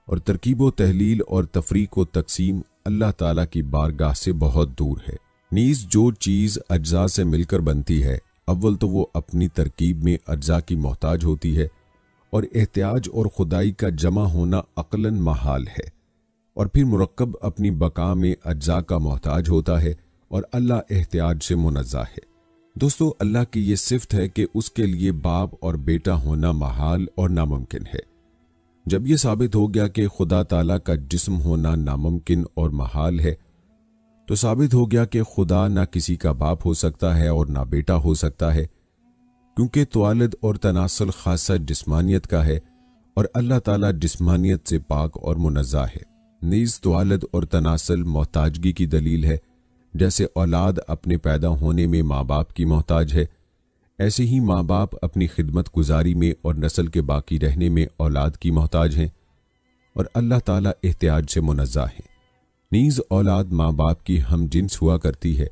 Speaker 1: اور ترکیب و تحلیل اور تفریق و تقسیم اللہ تعالیٰ کی بارگاہ سے بہت دور ہے۔ نیز جو چیز اجزاء سے مل کر بنتی ہے، اول تو وہ اپنی ترکیب میں اجزاء کی محتاج ہوتی ہے، اور احتیاج اور خدائی کا جمع ہونا عقلاً محال ہے، اور پھر مرکب اپنی بقا میں اجزاء کا محتاج ہوتا ہے، اور اللہ احتیاج سے منزہ ہے۔ دوستو، اللہ کی یہ صفت ہے کہ اس کے لیے باپ اور بیٹا ہونا محال اور ناممکن ہے۔ جب یہ ثابت ہو گیا کہ خدا تعالیٰ کا جسم ہونا ناممکن اور محال ہے، تو ثابت ہو گیا کہ خدا نہ کسی کا باپ ہو سکتا ہے اور نہ بیٹا ہو سکتا ہے، کیونکہ توالد اور تناسل خاصہ جسمانیت کا ہے، اور اللہ تعالیٰ جسمانیت سے پاک اور منزہ ہے۔ نیز توالد اور تناسل محتاجگی کی دلیل ہے، جیسے اولاد اپنے پیدا ہونے میں ماں باپ کی محتاج ہے، ایسے ہی ماں باپ اپنی خدمت گزاری میں اور نسل کے باقی رہنے میں اولاد کی محتاج ہیں، اور اللہ تعالیٰ احتیاج سے منزہ ہے۔ نیز اولاد ماں باپ کی ہم جنس ہوا کرتی ہے،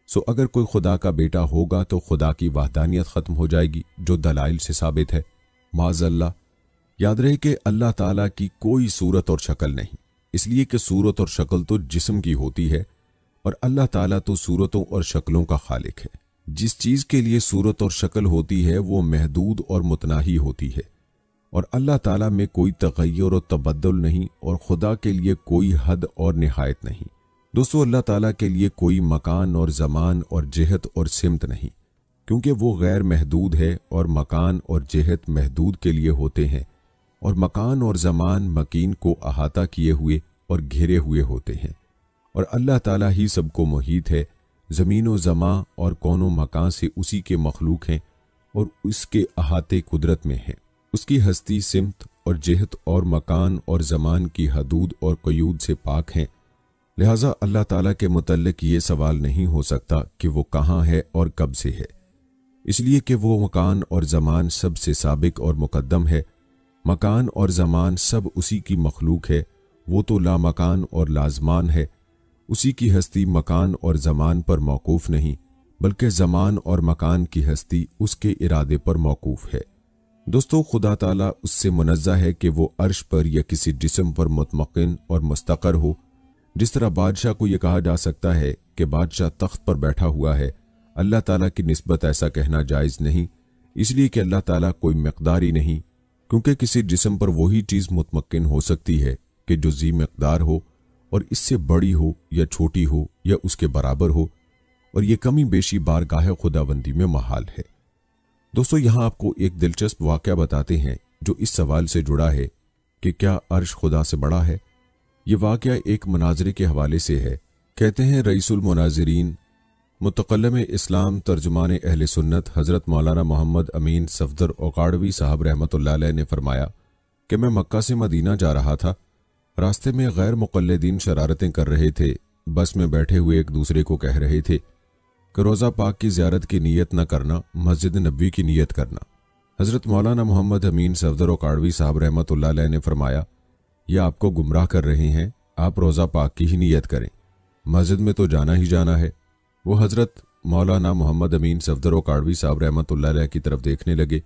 Speaker 1: سو اگر کوئی خدا کا بیٹا ہوگا تو خدا کی وحدانیت ختم ہو جائے گی، جو دلائل سے ثابت ہے۔ معاذ اللہ، یاد رہے کہ اللہ تعالیٰ کی کوئی صورت اور شکل نہیں، اس لیے کہ صورت اور شکل تو جسم کی ہوتی ہے، اور اللہ تعالیٰ تو صورتوں اور شکلوں کا خالق ہے۔ جس چیز کے لیے صورت اور شکل ہوتی ہے وہ محدود اور متناہی ہوتی ہے، اور اللہ تعالیٰ میں کوئی تغیر و تبدل نہیں، اور خدا کے لیے کوئی حد اور نہایت نہیں۔ دوستو، اللہ تعالیٰ کے لیے کوئی مکان اور زمان اور جہت اور سمت نہیں، کیونکہ وہ غیر محدود ہے، اور مکان اور جہت محدود کے لیے ہوتے ہیں، اور مکان اور زمان مکین کو احاطہ کیے ہوئے اور گھیرے ہوئے ہوتے ہیں، اور اللہ تعالیٰ ہی سب کو محیط ہے۔ زمین و زمان اور کون و مکان سے اسی کے مخلوق ہیں، اور اس کے احاطے قدرت میں ہیں۔ اس کی ہستی سمت اور جہت اور مکان اور زمان کی حدود اور قیود سے پاک ہیں، لہٰذا اللہ تعالیٰ کے متعلق یہ سوال نہیں ہو سکتا کہ وہ کہاں ہے اور کب سے ہے، اس لیے کہ وہ مکان اور زمان سب سے سابق اور مقدم ہے۔ مکان اور زمان سب اسی کی مخلوق ہے، وہ تو لا مکان اور لازمان ہے۔ اسی کی ہستی مکان اور زمان پر موقوف نہیں، بلکہ زمان اور مکان کی ہستی اس کے ارادے پر موقوف ہے۔ دوستو، خدا تعالیٰ اس سے منزہ ہے کہ وہ عرش پر یا کسی جسم پر مطمئن اور مستقر ہو۔ جس طرح بادشاہ کو یہ کہا جا سکتا ہے کہ بادشاہ تخت پر بیٹھا ہوا ہے، اللہ تعالیٰ کی نسبت ایسا کہنا جائز نہیں، اس لیے کہ اللہ تعالیٰ کوئی مقداری نہیں، کیونکہ کسی جسم پر وہی چیز مطمئن ہو سکتی ہے کہ جو ذی مقدار ہو، اور اس سے بڑی ہو یا چھوٹی ہو یا اس کے برابر ہو، اور یہ کمی بیشی بارگاہ خداوندی میں محال ہے۔ دوستو، یہاں آپ کو ایک دلچسپ واقعہ بتاتے ہیں جو اس سوال سے جڑا ہے کہ کیا عرش خدا سے بڑا ہے۔ یہ واقعہ ایک مناظرے کے حوالے سے ہے۔ کہتے ہیں رئیس المناظرین मुतकल्लिम इस्लाम तर्जुमान अहले सुन्नत हज़रत मौलाना मोहम्मद अमीन सफदर ओकाड़वी साहब रहमतुल्लाह अलैह ने फरमाया कि मैं मक्का से मदीना जा रहा था। रास्ते में गैर मुक़ल्लिदीन शरारतें कर रहे थे। बस में बैठे हुए एक दूसरे को कह रहे थे कि रोज़ा पाक की ज़ियारत की नीयत न करना, मस्जिद नबवी की नीयत करना। हज़रत मौलाना मोहम्मद अमीन सफदर ओकाड़वी साहब रहमतुल्लाह अलैह ने फरमाया, ये आपको गुमराह कर रहे हैं, आप रोज़ा पाक की ही नीयत करें, मस्जिद में तो जाना ही जाना है। वो हज़रत मौलाना मोहम्मद अमीन सफदर ओकाड़वी साहब रहमतुल्लाह अलैह की तरफ देखने लगे।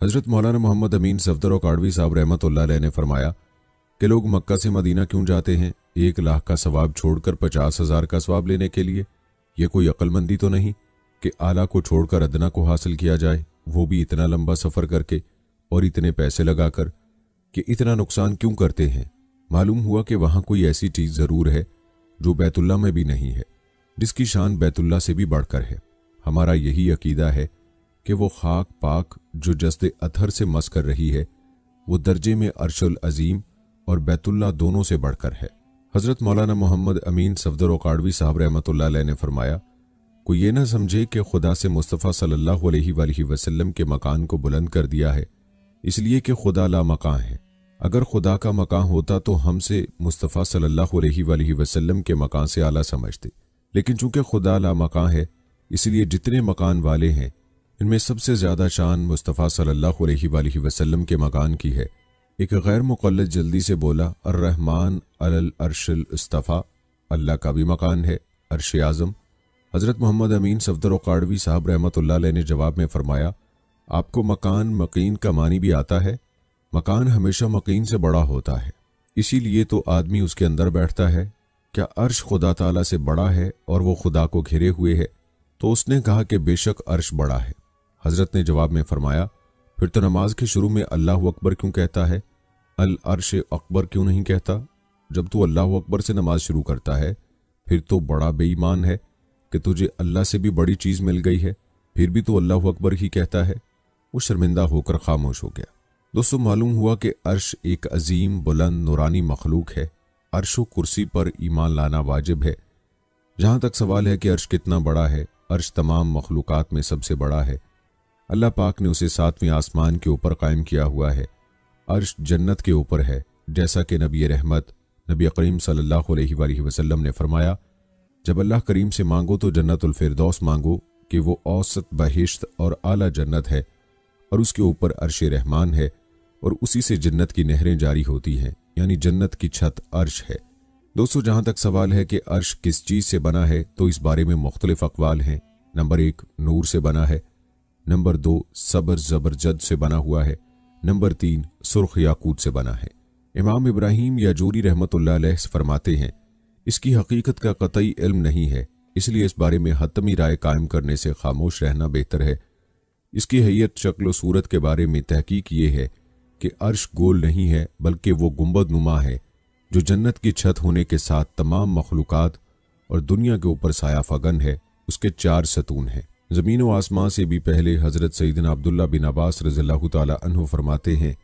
Speaker 1: हज़रत मौलाना मोहम्मद अमीन सफदर ओकाड़वी साहब रहमतुल्लाह अलैह ने फरमाया कि लोग मक्का से मदीना क्यों जाते हैं 1 लाख का सवाब छोड़कर 50,000 का सवाब लेने के लिए? ये कोई अक्लमंदी तो नहीं कि आला को छोड़कर अदना को हासिल किया जाए, वो भी इतना लंबा सफ़र करके और इतने पैसे लगाकर। कि इतना नुकसान क्यों करते हैं? मालूम हुआ कि वहाँ कोई ऐसी चीज़ ज़रूर है जो बैतुल्लाह में भी नहीं है, जिसकी शान बैतुल्लाह से भी बढ़कर है। हमारा यही अकीदा है कि वो खाक पाक जो जस्द अथर से मस कर रही है, वो दर्जे में अर्शुल अजीम और बैतुल्लाह दोनों से बढ़कर है। हज़रत मौलाना मोहम्मद अमीन सफदर ओकाड़वी साहब रहमतुल्लाह अलैह ने फरमाया, कोई ये ना समझे कि खुदा से मुस्तफ़ा सल्लल्लाहु अलैहि वसल्लम के मकान को बुलंद कर दिया है इसलिए कि खुदा ला मकान है। अगर खुदा का मकान होता तो हमसे मुस्तफ़ा सल्लल्लाहु अलैहि वसल्लम के मकान से आला समझते, लेकिन चूंकि खुदा ला मकान है इसलिए जितने मकान वाले हैं इनमें सबसे ज़्यादा शान मुस्तफ़ा सल्लल्लाहु अलैहि वसल्लम के मकान की है। एक गैर मुक़ल्लिद जल्दी से बोला, अर्रहमान अलल अर्शिल इस्तफ़ा, अल्लाह का भी मकान है, अर्श आज़म। हज़रत मोहम्मद अमीन सफदर ओकाड़वी साहब रहमतुल्लाह अलैह ने जवाब में फरमाया, आपको मकान मकीन का मानी भी आता है? मकान हमेशा मकीन से बड़ा होता है, इसीलिए तो आदमी उसके अंदर बैठता है। क्या अर्श खुदा ताला से बड़ा है और वो खुदा को घिरे हुए है? तो उसने कहा कि बेशक अर्श बड़ा है। हज़रत ने जवाब में फरमाया, फिर तो नमाज के शुरू में अल्लाह अकबर क्यों कहता है, अल अर्श अकबर क्यों नहीं कहता? जब तू अल्लाह अकबर से नमाज शुरू करता है फिर तो बड़ा बेईमान है कि तुझे अल्लाह से भी बड़ी चीज़ मिल गई है, फिर भी तो अल्लाह अकबर ही कहता है। वो शर्मिंदा होकर खामोश हो गया। दोस्तों, मालूम हुआ कि अर्श एक अजीम बुलंद नूरानी मखलूक है। अर्श व कुर्सी पर ईमान लाना वाजिब है। जहाँ तक सवाल है कि अर्श कितना बड़ा है, अर्श तमाम मखलूकात में सबसे बड़ा है। अल्लाह पाक ने उसे 7वें आसमान के ऊपर कायम किया हुआ है। अर्श जन्नत के ऊपर है, जैसा कि नबी रहमत नबी करीम सल्लल्लाहु अलैहि वसल्लम ने फरमाया, जब अल्लाह करीम से मांगो तो जन्नतुल फिरदौस मांगो कि वो औसत बहिश्त और आला जन्नत है और उसके ऊपर अर्श रहमान है और उसी से जन्नत की नहरें जारी होती हैं, यानी जन्नत की छत अर्श है। दोस्तों, जहाँ तक सवाल है कि अर्श किस चीज़ से बना है तो इस बारे में मुख्तलिफ अक़वाल हैं। नंबर 1 नूर से बना है, नंबर 2 सबर ज़बरजद से बना हुआ है, नंबर 3 सुर्ख याकूत से बना है। इमाम इब्राहिम याजूरी रहमतुल्लाह अलैह फरमाते हैं, इसकी हकीकत का कतई इल्म नहीं है, इसलिए इस बारे में हतमी राय कायम करने से खामोश रहना बेहतर है। इसकी हैयत शक्ल व सूरत के बारे में तहकीक ये है कि अर्श गोल नहीं है बल्कि वो गुंबद नुमा है जो जन्नत की छत होने के साथ तमाम मखलूकात और दुनिया के ऊपर साया फगन है। उसके 4 सतून हैं। ज़मीन व आसमां से भी पहले हज़रत सईदना अब्दुल्ला बिन अब्बास रज़ियल्लाहु ताला अन्हु फरमाते हैं,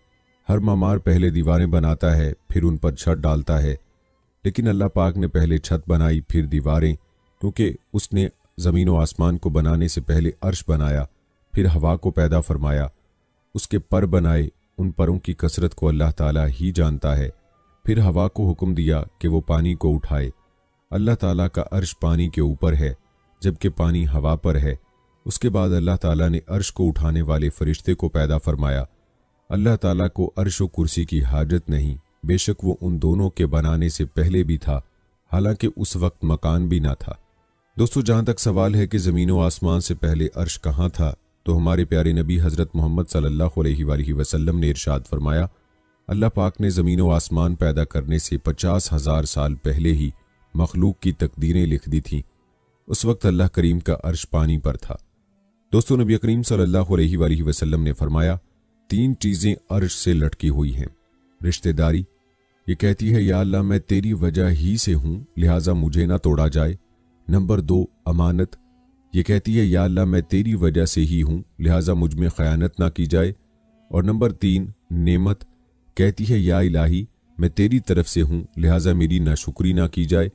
Speaker 1: हर मामार पहले दीवारें बनाता है फिर उन पर छत डालता है, लेकिन अल्लाह पाक ने पहले छत बनाई फिर दीवारें, क्योंकि उसने ज़मीन व आसमान को बनाने से पहले अर्श बनाया, फिर हवा को पैदा फरमाया, उसके पर बनाए, उन परों की कसरत को अल्लाह ताला ही जानता है। फिर हवा को हुक्म दिया कि वो पानी को उठाए। अल्लाह ताला का अर्श पानी के ऊपर है जबकि पानी हवा पर है। उसके बाद अल्लाह ताला ने अर्श को उठाने वाले फरिश्ते को पैदा फरमाया। अल्लाह ताला को अर्श व कुर्सी की हाजत नहीं, बेशक वो उन दोनों के बनाने से पहले भी था, हालांकि उस वक्त मकान भी ना था। दोस्तों, जहाँ तक सवाल है कि ज़मीन व आसमान से पहले अर्श कहाँ था, तो हमारे प्यारे नबी हज़रत मोहम्मद सल्लल्लाहु अलैहि वसल्लम ने इरशाद फरमाया, अल्लाह पाक ने ज़मीन व आसमान पैदा करने से 50,000 साल पहले ही मखलूक की तकदीरें लिख दी थीं। उस वक्त अल्लाह करीम का अर्श पानी पर था। दोस्तों, नबी करीम सल्लल्लाहु अलैहि वसल्लम ने फरमाया, 3 चीज़ें अर्श से लटकी हुई हैं। रिश्तेदारी, ये कहती है या अल्लाह मैं तेरी वजह ही से हूँ लिहाजा मुझे ना तोड़ा जाए। नंबर 2 अमानत, ये कहती है या अल्लाह मैं तेरी वजह से ही हूँ लिहाजा मुझ में खयानत ना की जाए। और नंबर 3 नेमत, कहती है या इलाही मैं तेरी तरफ से हूँ लिहाजा मेरी नाशुक्री ना की जाए।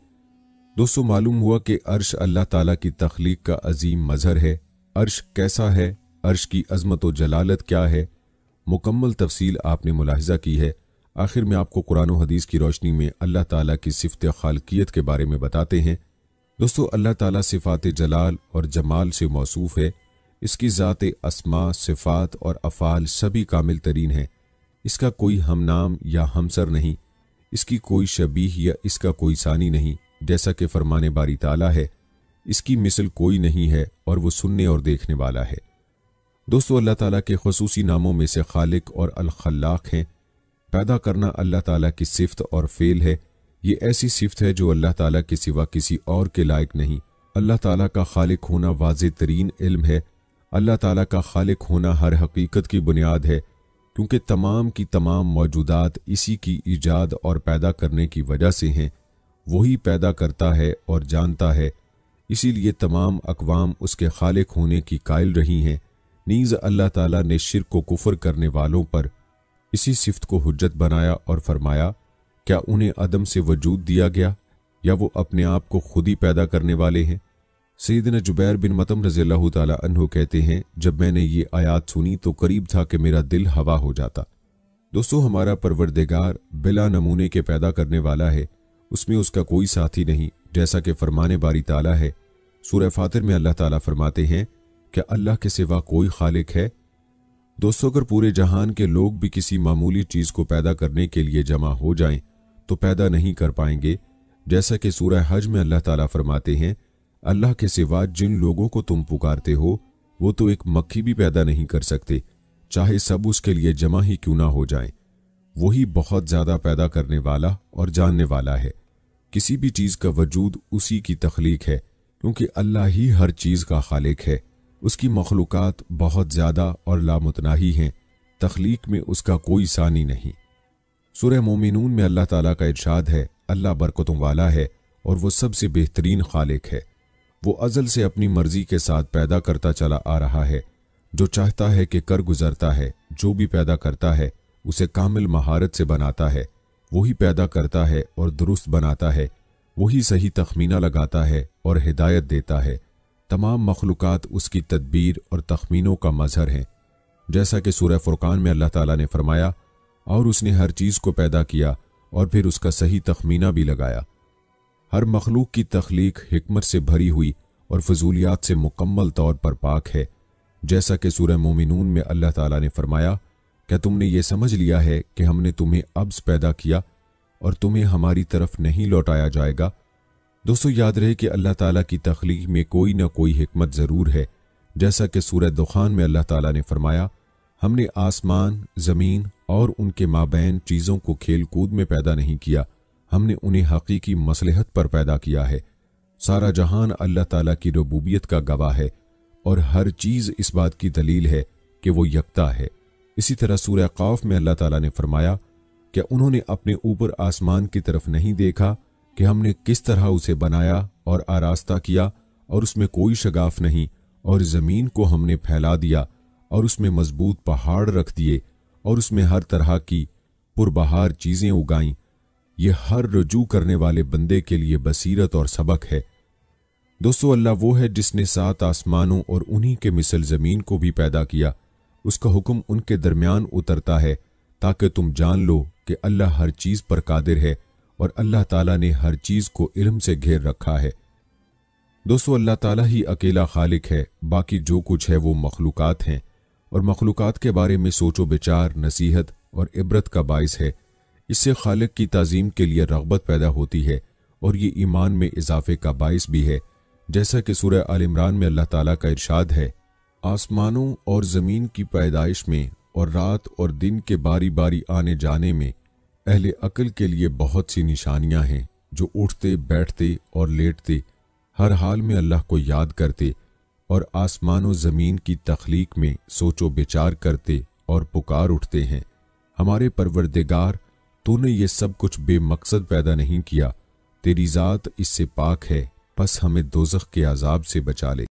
Speaker 1: दोस्तों, मालूम हुआ कि अर्श अल्लाह ताला की तख्लीक का अजीम मजहर है। अर्श कैसा है, अर्श की अजमत व जलालत क्या है, मुकम्मल तफसील आपने मुलाहिजा की है। आखिर में आपको कुरान व हदीस की रोशनी में अल्लाह ताला की सिफ़त खालकियत के बारे में बताते हैं। दोस्तों, अल्लाह ताला सिफ़ात जलाल और जमाल से मौसूफ है। इसकी ज़ात अस्मा, सिफ़ात और अफ़ाल सभी कामिल तरीन हैं। इसका कोई हमनाम या हमसर नहीं, इसकी कोई शबीह या इसका कोई सानी नहीं। जैसा कि फरमाने बारी ताला है, इसकी मिसल कोई नहीं है और वो सुनने और देखने वाला है। दोस्तों, अल्लाह ताला के खुसूसी नामों में से खालिक और अल खल्लाक हैं। पैदा करना अल्लाह ताला की सिफ़त और फ़ेल है। ये ऐसी सिफ़त है जो अल्लाह ताला के सिवा किसी और के लायक नहीं। अल्लाह ताला का खालिक होना वाज़ेह तरीन इल्म है। अल्लाह ताला का खालिक होना हर हकीकत की बुनियाद है, क्योंकि तमाम की तमाम मौजूदात इसी की ईजाद और पैदा करने की वजह से हैं। वही पैदा करता है और जानता है, इसीलिए तमाम अक़वाम उसके खालिक होने की कायल रही हैं। नीज़ अल्लाह ताला ने शिर्क को कुफ्र करने वालों पर इसी सिफ़त को हुज्जत बनाया और फरमाया, क्या उन्हें अदम से वजूद दिया गया या वो अपने आप को खुद ही पैदा करने वाले हैं। सैयदना जुबैर बिन मतम रज़ियल्लाहु ताला अन्हु कहते हैं, जब मैंने ये आयत सुनी तो करीब था कि मेरा दिल हवा हो जाता। दोस्तों, हमारा परवरदिगार बिला नमूने के पैदा करने वाला है, उसमें उसका कोई साथी नहीं। जैसा कि फरमाने बारी ताला है, सूरह फातिर में अल्लाह ताला फरमाते हैं, क्या अल्लाह के सिवा कोई खालिक है। दोस्तों, अगर पूरे जहान के लोग भी किसी मामूली चीज़ को पैदा करने के लिए जमा हो जाएं तो पैदा नहीं कर पाएंगे। जैसा कि सूरह हज में अल्लाह ताला फरमाते हैं, अल्लाह के सिवा जिन लोगों को तुम पुकारते हो वो तो एक मक्खी भी पैदा नहीं कर सकते, चाहे सब उसके लिए जमा ही क्यों ना हो जाएं। वही बहुत ज़्यादा पैदा करने वाला और जानने वाला है। किसी भी चीज़ का वजूद उसी की तख्लीक है, क्योंकि अल्लाह ही हर चीज़ का खालिक है। उसकी मखलूक़ात बहुत ज़्यादा और लामुतनाही हैं, तख्लीक में उसका कोई सानी नहीं। सूरह मोमिनून में अल्लाह ताला का इरशाद है, अल्लाह बरकतों वाला है और वो सबसे बेहतरीन खालिक है। वो अज़ल से अपनी मर्जी के साथ पैदा करता चला आ रहा है। जो चाहता है कि कर गुजरता है, जो भी पैदा करता है उसे कामिल महारत से बनाता है। वही पैदा करता है और दुरुस्त बनाता है, वही सही तखमीना लगाता है और हिदायत देता है। तमाम मखलूक़ात उसकी तदबीर और तखमीनों का मजहर हैं। जैसा कि सूरह फुरकान में अल्लाह ताला ने फरमाया, और उसने हर चीज़ को पैदा किया और फिर उसका सही तखमीना भी लगाया। हर मखलूक की तख्लीक हिकमत से भरी हुई और फजूलियात से मुकम्मल तौर पर पाक है। जैसा कि सूरह मोमिनून में अल्लाह ताला ने फरमाया, क्या तुमने ये समझ लिया है कि हमने तुम्हें अब्स पैदा किया और तुम्हें हमारी तरफ नहीं लौटाया जाएगा। दोस्तों, याद रहे कि अल्लाह ताला की तख्लीक में कोई ना कोई हिकमत ज़रूर है। जैसा कि सूरह दुखान में अल्लाह ताला ने फरमाया, हमने आसमान, ज़मीन और उनके माबैन चीज़ों को खेल कूद में पैदा नहीं किया, हमने उन्हें हकीकी मसलहत पर पैदा किया है। सारा जहान अल्लाह ताला की रबूबियत का गवाह है और हर चीज़ इस बात की दलील है कि वो यकता है। इसी तरह सूरह क़ाफ में अल्लाह ताला ने फरमाया, क्या उन्होंने अपने ऊपर आसमान की तरफ नहीं देखा कि हमने किस तरह उसे बनाया और आरास्ता किया और उसमें कोई शगाफ नहीं, और ज़मीन को हमने फैला दिया और उसमें मजबूत पहाड़ रख दिए और उसमें हर तरह की पुरबहार चीज़ें उगाईं। ये हर रजू करने वाले बंदे के लिए बसीरत और सबक है। दोस्तों, अल्लाह वो है जिसने 7 आसमानों और उन्हीं के मिसल ज़मीन को भी पैदा किया। उसका हुक्म उनके दरमियान उतरता है ताकि तुम जान लो कि अल्लाह हर चीज़ पर कादिर है और अल्लाह ताला ने हर चीज़ को इल्म से घेर रखा है। दोस्तों, अल्लाह ताला ही अकेला खालिक है, बाकी जो कुछ है वो मखलूक़ात हैं और मखलूक़ात के बारे में सोचो विचार, नसीहत और इबरत का बाइस है। इससे खालिक की ताज़ीम के लिए रग़बत पैदा होती है और ये ईमान में इजाफे का बाइस भी है। जैसा कि सूरह आल इमरान में अल्लाह ताला का इरशाद है, आसमानों और ज़मीन की पैदाइश में और रात और दिन के बारी बारी आने जाने में अहले अक्ल के लिए बहुत सी निशानियां हैं, जो उठते, बैठते और लेटते हर हाल में अल्लाह को याद करते और आसमानों ज़मीन की तख्लीक में सोचो विचार करते और पुकार उठते हैं। हमारे परवरदिगार, तूने ये सब कुछ बेमकसद पैदा नहीं किया, तेरी ज़ात इससे पाक है, बस हमें दोज़ख के अज़ाब से बचा ले।